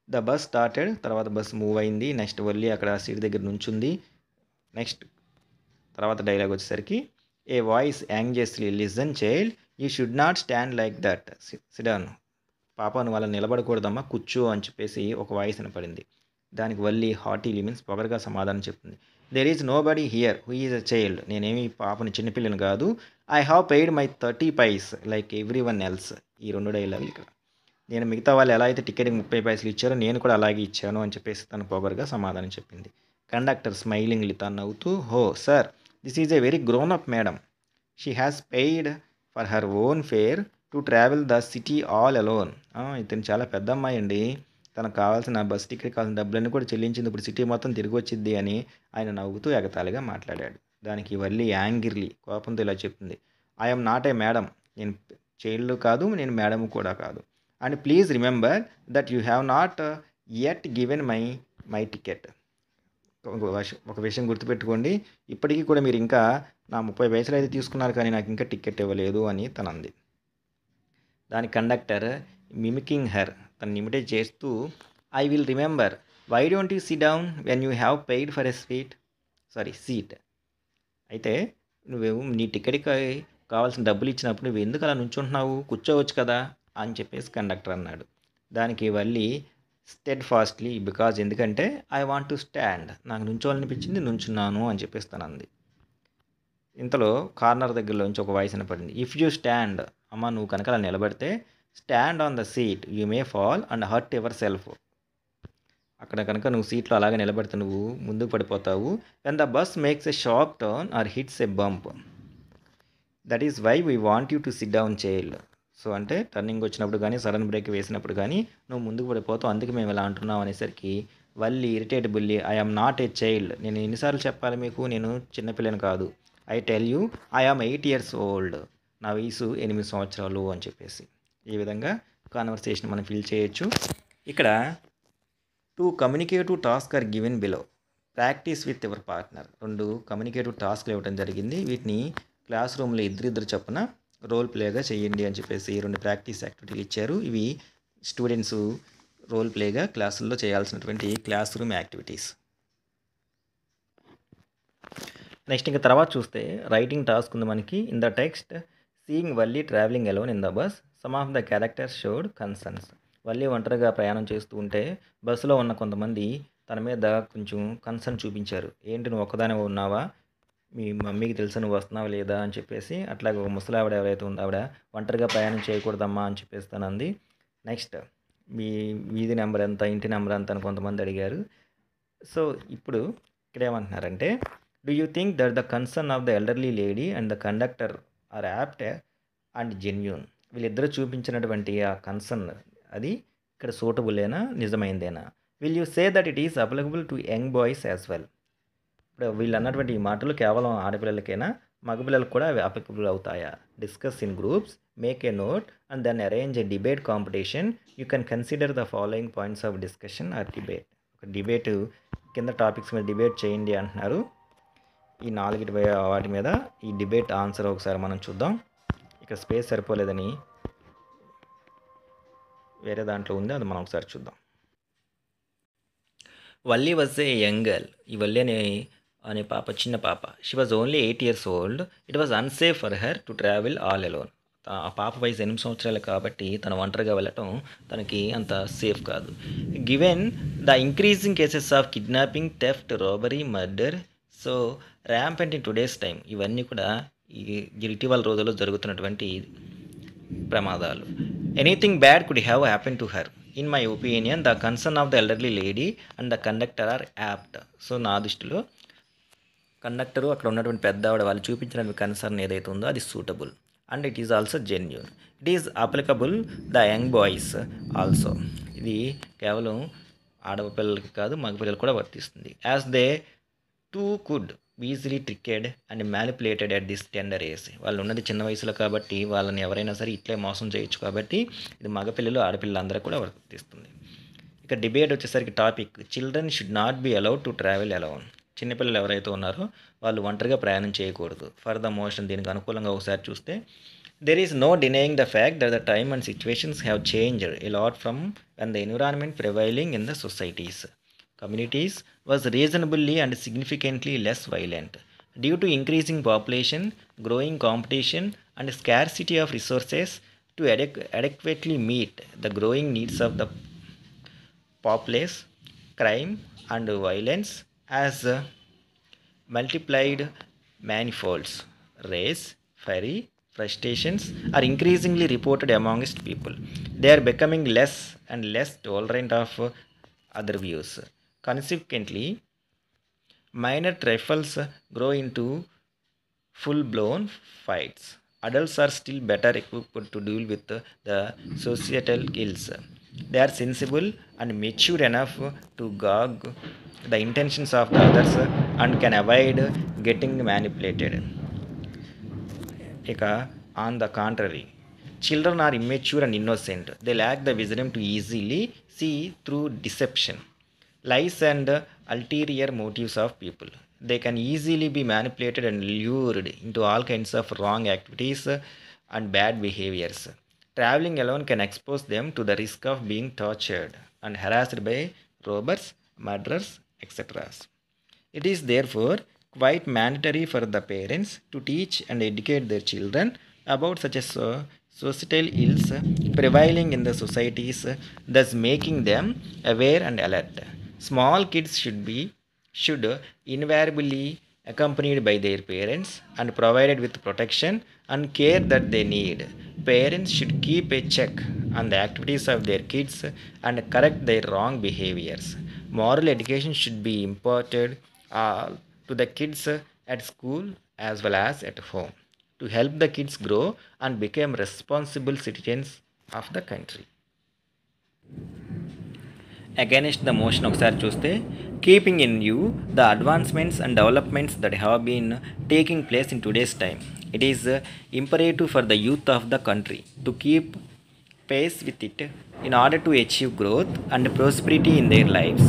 The bus started. తర్వాత బస్ మూవ్ అయింది. నెక్స్ట్ వల్లి అక్కడ సీట్ దగ్గర నుంచుంది. నెక్స్ట్ తర్వాత డైలాగ్ వచ్చేసరికి, a voice anxiously, listen child, you should not stand like that, sit down. పాప నువ్వు అలా నిలబడకూడదమ్మా, కూర్చో అని చెప్పేసి ఒక వాయిస్ వినపడింది. దానికి వల్లి హార్టీలీ మీన్స్ పొగరగా సమాధానం చెప్తుంది. There is nobody here who is a child. నేనేమి పాపని చిన్నపిల్లని కాదు. I have paid my 30 paise like everyone else. ఈ రెండు డైలాగులు ఇక్కడ. నేను మిగతా వాళ్ళు ఎలా అయితే టికెట్కి 30 పైసలు ఇచ్చారో నేను కూడా అలాగే ఇచ్చాను అని చెప్పేసి తను పొగరుగా సమాధానం చెప్పింది. కండక్టర్ స్మైలింగ్లీ తను నవ్వుతూ, హో sir, this is a very grown up madam. She has paid for her own fair to travel the city all alone. ఇతను చాలా పెద్ద అమ్మాయి అండి, తనకు కావాల్సిన బస్ టికెట్ కావాల్సిన డబ్బులన్నీ కూడా చెల్లించింది, ఇప్పుడు సిటీ మొత్తం తిరిగి వచ్చింది అని ఆయన నవ్వుతూ ఎగతాళిగా మాట్లాడాడు. దానికి వల్లి యాంగిర్లీ కోపంతో ఇలా చెప్తుంది, ఐఎమ్ నాట్ ఏ మేడం. నేను చైల్డ్ కాదు, నేను మేడం కూడా కాదు. And please remember that you have not yet given my ticket. ఒక విషయం గుర్తుపెట్టుకోండి, ఇప్పటికీ కూడా మీరు ఇంకా నా 30 పైసలు అయితే తీసుకున్నారు కానీ నాకు ఇంకా టికెట్ ఇవ్వలేదు అని తనంది. దాని కండక్టర్ మిమికింగ్ హెర్ తను ఇమిటేట్ చేస్తూ, I will remember, why don't you sit down when you have paid for a seat. అయితే నువ్వు నీ టికెట్కి కావాల్సిన డబ్బులు ఇచ్చినప్పుడు నువ్వు ఎందుకు అలా నుంచుంటున్నావు, కూర్చోవచ్చు కదా అని చెప్పేసి కండక్టర్ అన్నాడు. దానికి వల్లి స్టెడ్ ఫాస్ట్లీ, బికాజ్ ఎందుకంటే ఐ వాంట్ టు స్టాండ్, నాకు నుంచోవాలనిపించింది, నుంచున్నాను అని చెప్పేసి తనంది. ఇంతలో కార్నర్ దగ్గరలోంచి ఒక వాయిస్ వినపడింది, ఇఫ్ యూ స్టాండ్, అమ్మ నువ్వు కనుక అలా నిలబడితే, stand on the seat you may fall and hurt yourself. అక్కడ కనుక నువ్వు సీట్లో అలాగే నిలబడితే నువ్వు ముందుకు పడిపోతావు. When the bus makes a sharp turn or hits a bump, that is why we want you to sit down child. So అంటే టర్నింగ్ వచ్చినప్పుడు కానీ సడన్ బ్రేక్ వేసినప్పుడు కానీ నువ్వు ముందుకు పడిపోతావు, అందుకే మేము ఇలా అంటున్నాం అనేసరికి Valli irritably, I am not a child. నేను ఎన్నిసార్లు చెప్పాలి మీకు, నేను చిన్నపిల్లని కాదు. I tell you I am 8 years old, నా వయసు 8 సంవత్సరాలు అని చెప్పేసి. ఈ విధంగా కాన్వర్సేషన్ మనం ఫిల్ చేయొచ్చు. ఇక్కడ 2 communicative task are given below, practice with your partner. 2 communicative టాస్క్లు ఇవ్వడం జరిగింది. వీటిని క్లాస్ రూమ్లో ఇద్దరిద్దరు చొప్పున రోల్ ప్లేగా చేయండి అని చెప్పేసి 2 ప్రాక్టీస్ యాక్టివిటీలు ఇచ్చారు. ఇవి స్టూడెంట్స్ రోల్ ప్లేగా క్లాసుల్లో చేయాల్సినటువంటి క్లాస్ రూమ్ యాక్టివిటీస్. నెక్స్ట్ ఇంకా తర్వాత చూస్తే రైటింగ్ టాస్క్ ఉంది మనకి. In the text, seeing Valli travelling alone in the bus, some of the characters showed concerns. Valli ఒంటరిగా ప్రయాణం చేస్తూ ఉంటే బస్సులో ఉన్న కొంతమంది తన మీద కొంచెం కన్సర్న్ చూపించారు. ఏంటి నువ్వు ఒక్కదానే ఉన్నావా, మీ మమ్మీకి తెలుసా నువ్వు వస్తున్నావా లేదా అని చెప్పేసి. అట్లాగే ఒక ముసలావిడ ఎవరైతే ఉందో ఆవిడ ఒంటరిగా ప్రయాణం చేయకూడదమ్మా అని చెప్పేసి తనంది. నెక్స్ట్, మీ వీధి నెంబర్ ఎంత, ఇంటి నెంబర్ ఎంత అని కొంతమంది అడిగారు. సో ఇప్పుడు ఇక్కడ ఏమంటున్నారంటే, do you think that the concern of the elderly lady and the conductor are apt and genuine. వీళ్ళిద్దరూ చూపించినటువంటి ఆ కన్సర్న్ అది ఇక్కడ సూటబులేనా, నిజమైందేనా. Will you say that it is applicable to young boys as well. ఇప్పుడు వీళ్ళు అన్నటువంటి ఈ మాటలు కేవలం ఆడపిల్లలకైనా, మగపిల్లలకు కూడా అవి అప్లికబుల్ అవుతాయా. Discuss in groups, make a note and then arrange a debate competition. You can consider the following points of discussion or debate. ఒక డిబేట్ కింద టాపిక్స్ మీద డిబేట్ చేయండి అంటున్నారు. ఈ 4 వాటి మీద ఈ డిబేట్ ఆన్సర్ ఒకసారి మనం చూద్దాం. ఇక్కడ స్పేస్ సరిపోలేదని వేరే దాంట్లో ఉంది, అది మనం ఒకసారి చూద్దాం. Valli was a young girl. ఈ వల్లి అనే అనే పాప, చిన్న పాప. She was only 8 years old. It was unsafe for her to travel all alone. ఆ పాప వయసు 8 సంవత్సరాలు కాబట్టి తను ఒంటరిగా వెళ్ళటం తనకి అంత సేఫ్ కాదు. Given the increasing cases of kidnapping, theft, robbery, murder, so rampant in today's time, ఇవన్నీ కూడా ఈ ఇటీవల రోజుల్లో జరుగుతున్నటువంటి ప్రమాదాలు. Anything bad could have happen to her. In my opinion the concern of the elderly lady and the conductor are apt. So నా దృష్టిలో conductor, అక్కడ ఉన్నటువంటి పెద్దవాడు, వాళ్ళు చూపించినటువంటి కన్సర్న్ ఏదైతే ఉందో అది suitable and it is also genuine. It is applicable the young boys also. ఇది కేవలం ఆడపిల్లలకి కాదు, మగపిల్లలకు కూడా వర్తిస్తుంది. As they too could easily tricked and manipulated at this tender age. వాళ్ళు ఉన్నది చిన్న వయసులో కాబట్టి వాళ్ళని ఎవరైనా సరే ఇట్లే మోసం చేయొచ్చు కాబట్టి ఇది మగపిల్లలు, ఆడపిల్లలు అందరూ కూడా వర్తిస్తుంది. ఇక డిబేట్ వచ్చేసరికి topic, children should not be allowed to travel alone. చిన్నపిల్లలు ఎవరైతే ఉన్నారో వాళ్ళు ఒంటరిగా ప్రయాణం చేయకూడదు. ఫర్ ద మోషన్, దీనికి అనుకూలంగా ఒకసారి చూస్తే, there is no denying the fact that the time and situations have changed a lot from when the environment prevailing in the societies, communities was reasonably and significantly less violent. Due to increasing population, growing competition, and scarcity of resources to adequately meet the growing needs of the populace, crime and violence has multiplied manifolds. Race, fury, frustrations are increasingly reported amongst people. They are becoming less and less tolerant of other views. Consequently, minor trifles grow into full-blown fights. Adults are still better equipped to deal with the societal ills. They are sensible and mature enough to gauge the intentions of the others and can avoid getting manipulated. ఇక on the contrary, children are immature and innocent. They lack the wisdom to easily see through deception, lies and ulterior motives of people. They can easily be manipulated and lured into all kinds of wrong activities and bad behaviors. Traveling alone can expose them to the risk of being tortured and harassed by robbers, murderers, etc. It is therefore quite mandatory for the parents to teach and educate their children about such as societal ills prevailing in the societies, thus making them aware and alert. Small kids should invariably accompanied by their parents and provided with protection and care that they need. Parents should keep a check on the activities of their kids and correct their wrong behaviors. Moral education should be imparted to the kids at school as well as at home to help the kids grow and become responsible citizens of the country. Against the motion ఒకసారి చూస్తే, keeping in view the advancements and developments that have been taking place in today's time, it is imperative for the youth of the country to keep pace with it in order to achieve growth and prosperity in their lives.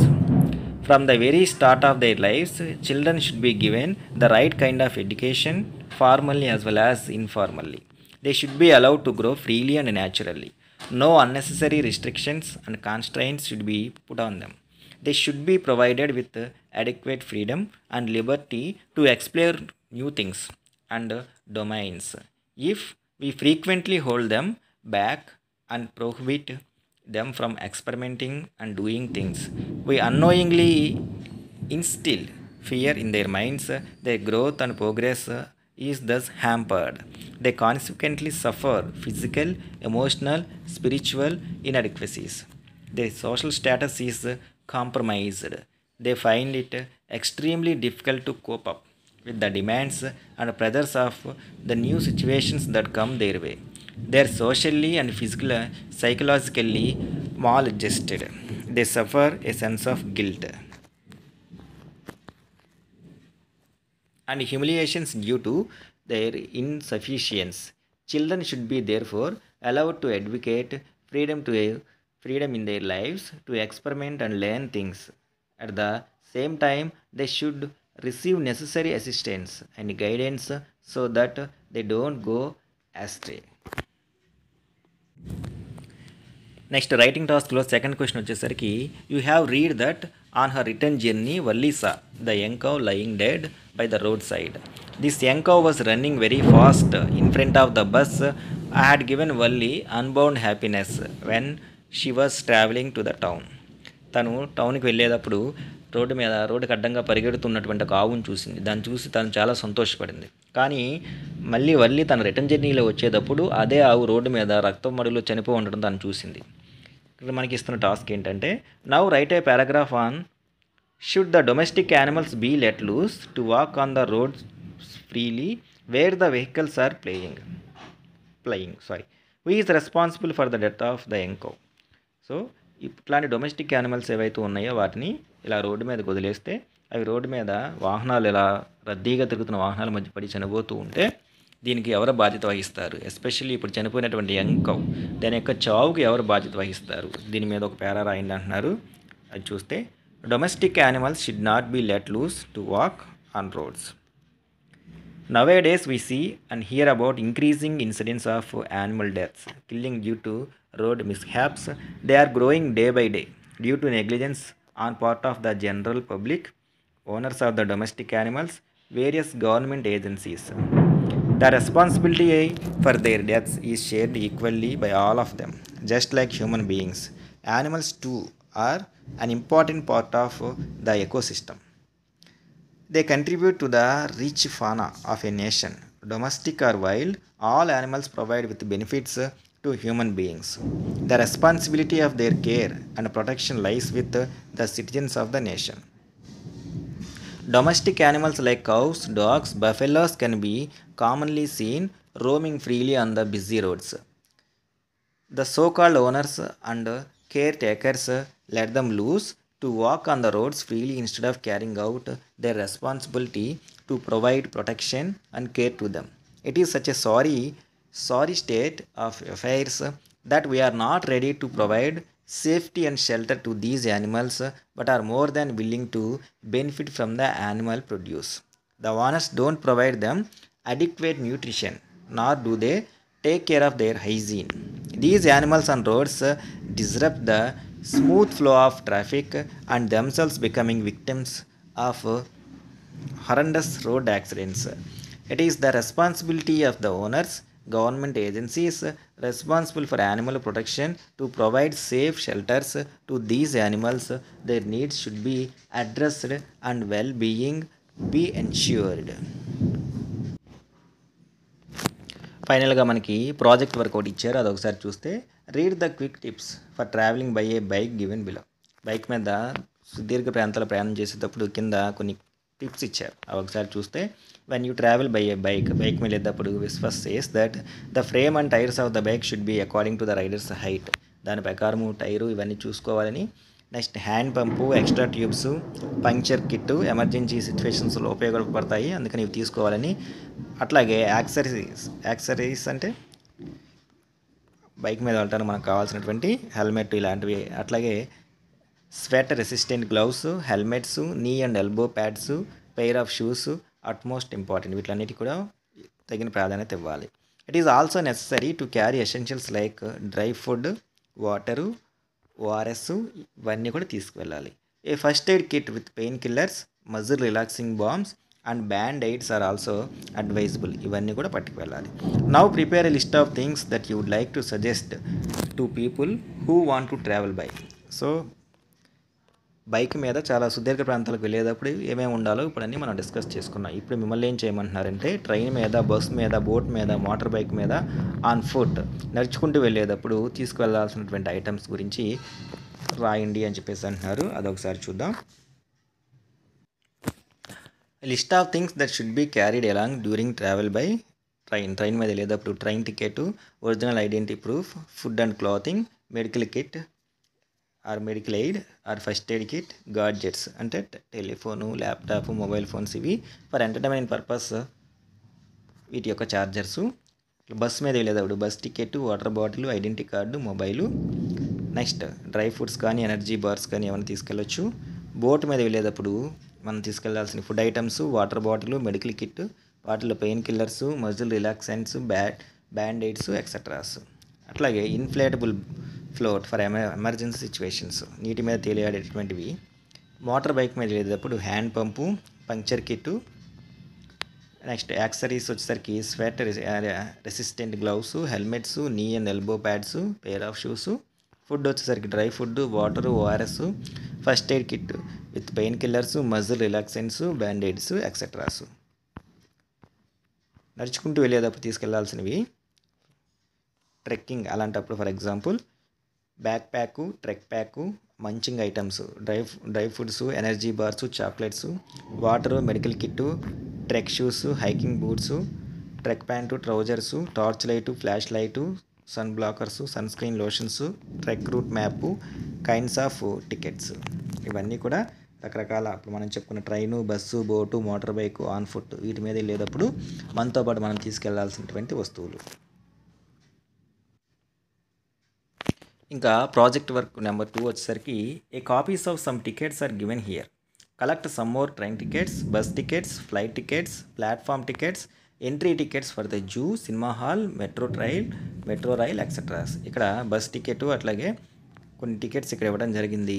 From the very start of their lives, children should be given the right kind of education, formally as well as informally. They should be allowed to grow freely and naturally. No unnecessary restrictions and constraints should be put on them. They should be provided with adequate freedom and liberty to explore new things and domains. If we frequently hold them back and prohibit them from experimenting and doing things, we unknowingly instill fear in their minds. Their growth and progress is thus hampered. They consequently suffer physical, emotional, spiritual inadequacies. Their social status is compromised. They find it extremely difficult to cope up with the demands and pressures of the new situations that come their way. They are socially and physically, psychologically maladjusted. They suffer a sense of guilt and humiliations due to their insufficiency. Children should be therefore allowed to advocate freedom in their lives to experiment and learn things. At the same time, they should receive necessary assistance and guidance so that they don't go astray. Next writing టాస్క్లో second question వచ్చేసరికి you have read that on her return journey Valli saw the young cow lying dead by the road side. This young cow was running very fast in front of the bus. I had given Valli unbound happiness when she was travelling to the town. తను టౌన్కి వెళ్ళేటప్పుడు రోడ్డుకి అడ్డంగా పరిగెడుతున్నటువంటి ఒక ఆవును చూసింది. దాన్ని చూసి తను చాలా సంతోషపడింది. కానీ మళ్ళీ తన రిటర్న్ జర్నీలో వచ్చేటప్పుడు అదే ఆవు రోడ్డు మీద రక్తం మడులో చనిపోయి ఉండడం తను చూసింది. ఇక్కడ మనకి ఇస్తున్న టాస్క్ ఏంటంటే now write a paragraph on should the domestic animals be let loose to walk on the roads freely where the vehicles are playing who is responsible for the death of the young cow. So ఇట్లాంటి domestic animals ఏవైతే ఉన్నాయో వాటిని ఇలా road మీద వదిలేస్తే అవి road మీద వాహనాలు ఇలా రద్దీగా తిరుగుతున్న వాహనాల మధ్య పడి చనిపోతూ ఉంటే దీనికి ఎవరు బాధ్యత వహిస్తారు? ఎస్పెషల్లీ ఇప్పుడు చనిపోయినటువంటి యంగ్ కౌ దాని యొక్క చావుకి ఎవరు బాధ్యత వహిస్తారు? దీని మీద ఒక పేరా రాయండి అంటున్నారు. అది చూస్తే domestic animals should not be let loose to walk on roads. Nowadays we see and hear about increasing incidents of animal deaths, killing due to road mishaps. They are growing day by day due to negligence on part of the general public, owners of the domestic animals, various government agencies. The responsibility for their deaths is shared equally by all of them, just like human beings. Animals too are an important part of the ecosystem. They contribute to the rich fauna of a nation. Domestic or wild, all animals provide with benefits to human beings. The responsibility of their care and protection lies with the citizens of the nation. Domestic animals like cows, dogs, buffaloes can be commonly seen roaming freely on the busy roads. The so-called owners and caretakers let them loose to walk on the roads freely instead of carrying out their responsibility to provide protection and care to them. It is such a sorry state of affairs that we are not ready to provide safety and shelter to these animals but are more than willing to benefit from the animal produce. The owners don't provide them adequate nutrition, nor do they take care of their hygiene. These animals on roads disrupt the smooth flow of traffic and themselves becoming victims of horrendous road accidents. It is the responsibility of the owners, government agencies responsible for animal protection to provide safe shelters to these animals. Their needs should be addressed and well-being be ensured. ఫైనల్గా మనకి project work ఒకటి ఇచ్చారు, అది ఒకసారి చూస్తే read the quick tips for travelling by a bike given below. Bike మీద సుదీర్ఘ ప్రాంతాల ప్రయాణం చేసేటప్పుడు కింద కొన్ని టిప్స్ ఇచ్చారు, అవి ఒకసారి చూస్తే when you travel by a bike మీద వెళ్ళేటప్పుడు first says that the frame and tyres of the bike should be according to the rider's height. దాని ప్రకారము టైరు ఇవన్నీ చూసుకోవాలని. Next hand pump, extra tubes, puncture kit emergency సిచ్యువేషన్స్లో ఉపయోగపడతాయి, అందుకని ఇవి తీసుకోవాలని. అట్లాగే యాక్సరీస్ అంటే బైక్ మీద వెళ్ళటానికి మనకు కావాల్సినటువంటి హెల్మెట్ ఇలాంటివి. అట్లాగే sweat resistant gloves, helmets, knee and elbow pads, pair of shoes utmost important. వీటన్నిటి కూడా తగిన ప్రాధాన్యత ఇవ్వాలి. It is also necessary to carry essentials like dry food, water, ORS ఇవన్నీ కూడా తీసుకువెళ్ళాలి. A first aid kit with pain killers, muscle relaxing balms and band aids are also advisable. ఇవన్నీ కూడా పట్టుకు వెళ్ళాలి. Now prepare a list of things that you would like to suggest to people who want to travel by. So bike మీద చాలా సుదీర్ఘ ప్రాంతాలకు వెళ్ళేటప్పుడు ఏమేమి ఉండాలో ఇప్పుడు అన్నీ మనం డిస్కస్ చేసుకున్నాం. ఇప్పుడు మిమ్మల్ని ఏం చేయమంటున్నారంటే ట్రైన్ మీద, బస్ మీద, బోట్ మీద, మోటార్ బైక్ మీద, ఆన్ ఫుట్ నడుచుకుంటూ వెళ్ళేటప్పుడు తీసుకువెళ్ళాల్సినటువంటి ఐటమ్స్ గురించి రాయండి అని చెప్పేసి అంటున్నారు. అదొకసారి చూద్దాం. List of things that should be carried along during travel by train మీద వెళ్ళేటప్పుడు train ticket, original identity proof, food and clothing, medical kit or medical aid or first aid kit, gadgets అంటే టెలిఫోను, ల్యాప్టాప్, మొబైల్ ఫోన్స్, ఇవి for entertainment purpose వీటి యొక్క chargers. Bus మీద వెళ్ళేటప్పుడు bus ticket, water bottle, identity card, mobile. Next dry fruits కానీ energy bars కానీ ఏమైనా తీసుకెళ్ళొచ్చు. బోట్ మీద వెళ్ళేటప్పుడు మనం తీసుకెళ్లాల్సిన food items, water bottle, medical kit, వాటిలో pain killers, muscle relaxants, band aids etceteras. అట్లాగే inflatable float for emergency situations, నీటి మీద తేలియాడేటటువంటివి. మోటార్ బైక్ మీద వెళ్ళేటప్పుడు hand pump, puncture kit. Next accessories వచ్చేసరికి sweat resistant gloves, helmets, knee and elbow pads, pair of shoes. Food వచ్చేసరికి dry food, water, ORS, first aid kit with pain killers, muscle relaxants, band aids etceteras. నడుచుకుంటూ వెళ్ళేటప్పుడు తీసుకెళ్లాల్సినవి trekking, అలాంటప్పుడు for example back pack, trek pack, munching items, dry foods, energy bars, chocolates, water, medical kit, trek shoes, hiking boots, trek pants, trousers, torch light, flash light, sun blockers, sun screen lotions, trek route map, kinds of tickets. ఇవన్నీ కూడా రకరకాల ఇప్పుడు మనం చెప్పుకున్న train, bus, boat, motor bike, on foot, వీటి మీద వెళ్ళేటప్పుడు మనతో పాటు మనం తీసుకెళ్లాల్సినటువంటి వస్తువులు. ఇంకా ప్రాజెక్ట్ వర్క్ నెంబర్ 2 వచ్చేసరికి a copies of some tickets are given here. Collect some more train tickets, bus tickets, flight tickets, platform tickets, entry tickets for the zoo, cinema hall, metro rail etceteras. ఇక్కడ bus ticket అట్లాగే కొన్ని tickets ఇక్కడ ఇవ్వడం జరిగింది.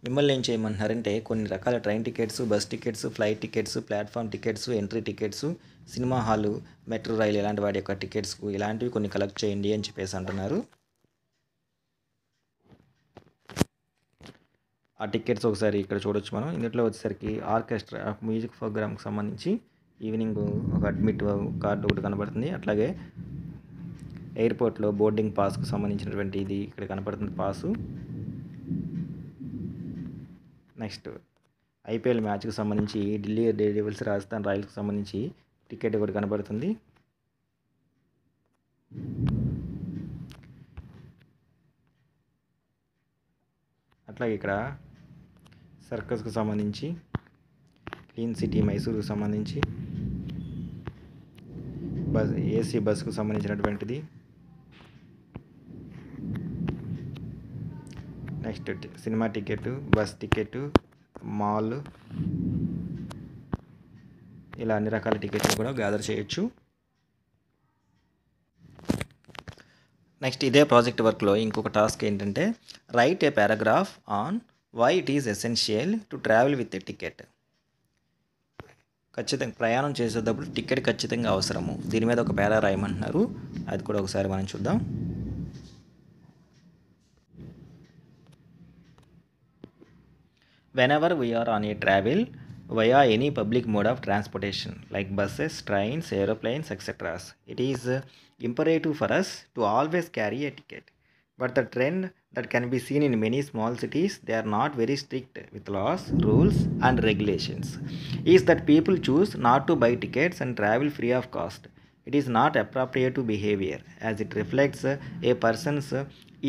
మిమ్మల్ని ఏం చేయమంటున్నారంటే కొన్ని రకాల train tickets, bus tickets, flight tickets, platform tickets, entry tickets, cinema hall, metro rail ఇలాంటి వాటి యొక్క టికెట్స్ ఇలాంటివి కొన్ని కలెక్ట్ చేయండి అని చెప్పేసి అంటున్నారు. ఆ టికెట్స్ ఒకసారి ఇక్కడ చూడొచ్చు మనం. ఇందులో వచ్చేసరికి ఆర్కెస్ట్రా మ్యూజిక్ ప్రోగ్రామ్కి సంబంధించి ఈవినింగ్ ఒక అడ్మిట్ కార్డు ఒకటి కనబడుతుంది. అట్లాగే ఎయిర్పోర్ట్లో బోర్డింగ్ పాస్కు సంబంధించినటువంటి ఇది ఇక్కడ కనపడుతుంది పాసు. నెక్స్ట్ ఐపీఎల్ మ్యాచ్కి సంబంధించి ఢిల్లీ డేర్డెవిల్స్, రాజస్థాన్ రాయల్స్కి సంబంధించి టికెట్ ఒకటి కనబడుతుంది. అట్లాగే ఇక్కడ సర్కస్కు సంబంధించి, క్లీన్ సిటీ మైసూరుకు సంబంధించి, ఏసీ బస్సుకు సంబంధించినటువంటిది. Next cinema ticket, bus ticket, mall, ఇలా అన్ని రకాల టికెట్లు కూడా గ్యాదర్ చేయొచ్చు. నెక్స్ట్ ఇదే ప్రాజెక్ట్ వర్క్లో ఇంకొక టాస్క్ ఏంటంటే write a paragraph on why it is essential to travel with a ticket. ఖచ్చితంగా ప్రయాణం చేసేటప్పుడు టికెట్ ఖచ్చితంగా అవసరము. దీని మీద ఒక పేరా రాయమంటున్నారు. అది కూడా ఒకసారి మనం చూద్దాం. Whenever we are on a travel via any public mode of transportation like buses, trains, aeroplanes, etc., it is imperative for us to always carry a ticket. But the trend that can be seen in many small cities, they are not very strict with laws, rules and regulations, is that people choose not to buy tickets and travel free of cost. It is not appropriate behavior as it reflects a person's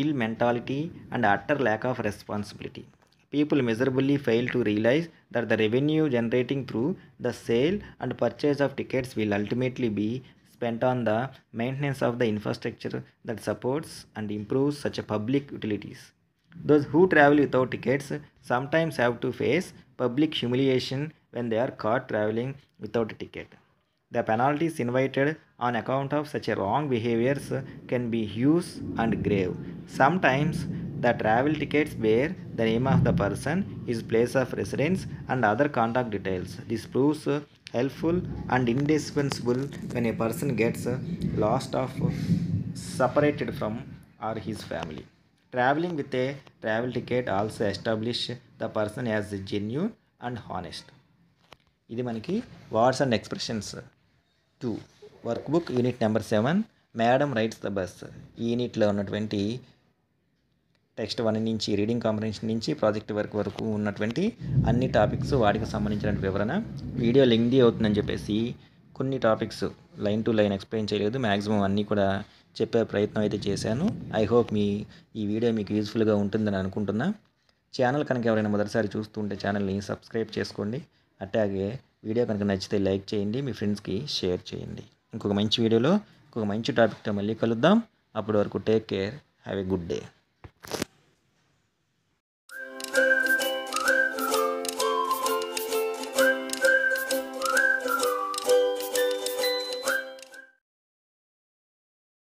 ill mentality and utter lack of responsibility. People miserably fail to realize that the revenue generating through the sale and purchase of tickets will ultimately be spent on the maintenance of the infrastructure that supports and improves such a public utilities. Those who travel without tickets sometimes have to face public humiliation when they are caught traveling without a ticket. The penalties invited on account of such a wrong behaviors can be huge and grave. Sometimes the travel tickets bear the name of the person, his place of residence, and other contact details. This proves helpful and indispensable when a person gets lost or separated from or his family. Traveling with a travel ticket also establishes the person as genuine and honest. ఇది మనకి words and expressions 2 work book unit number 7 madam rights the bus. ఈ యూనిట్లో ఉన్నటువంటి text 1 నుంచి reading comprehension నుంచి project work వరకు ఉన్నటువంటి అన్ని టాపిక్స్ వాటికి సంబంధించిన వివరణ. వీడియో లెంగ్దీ అవుతుందని చెప్పేసి కొన్ని topics line to line explain చేయలేదు. మ్యాక్సిమం అన్నీ కూడా చెప్పే ప్రయత్నం అయితే చేశాను. ఐ హోప్ ఈ వీడియో మీకు యూజ్ఫుల్గా ఉంటుందని అనుకుంటున్నా. ఛానల్ కనుక ఎవరైనా మొదటిసారి చూస్తుంటే ఛానల్ని సబ్స్క్రైబ్ చేసుకోండి. అట్లాగే వీడియో కనుక నచ్చితే లైక్ చేయండి, మీ ఫ్రెండ్స్కి షేర్ చేయండి. ఇంకొక మంచి వీడియోలో ఇంకొక మంచి టాపిక్తో మళ్ళీ కలుద్దాం. అప్పటి వరకు take care, have a good day.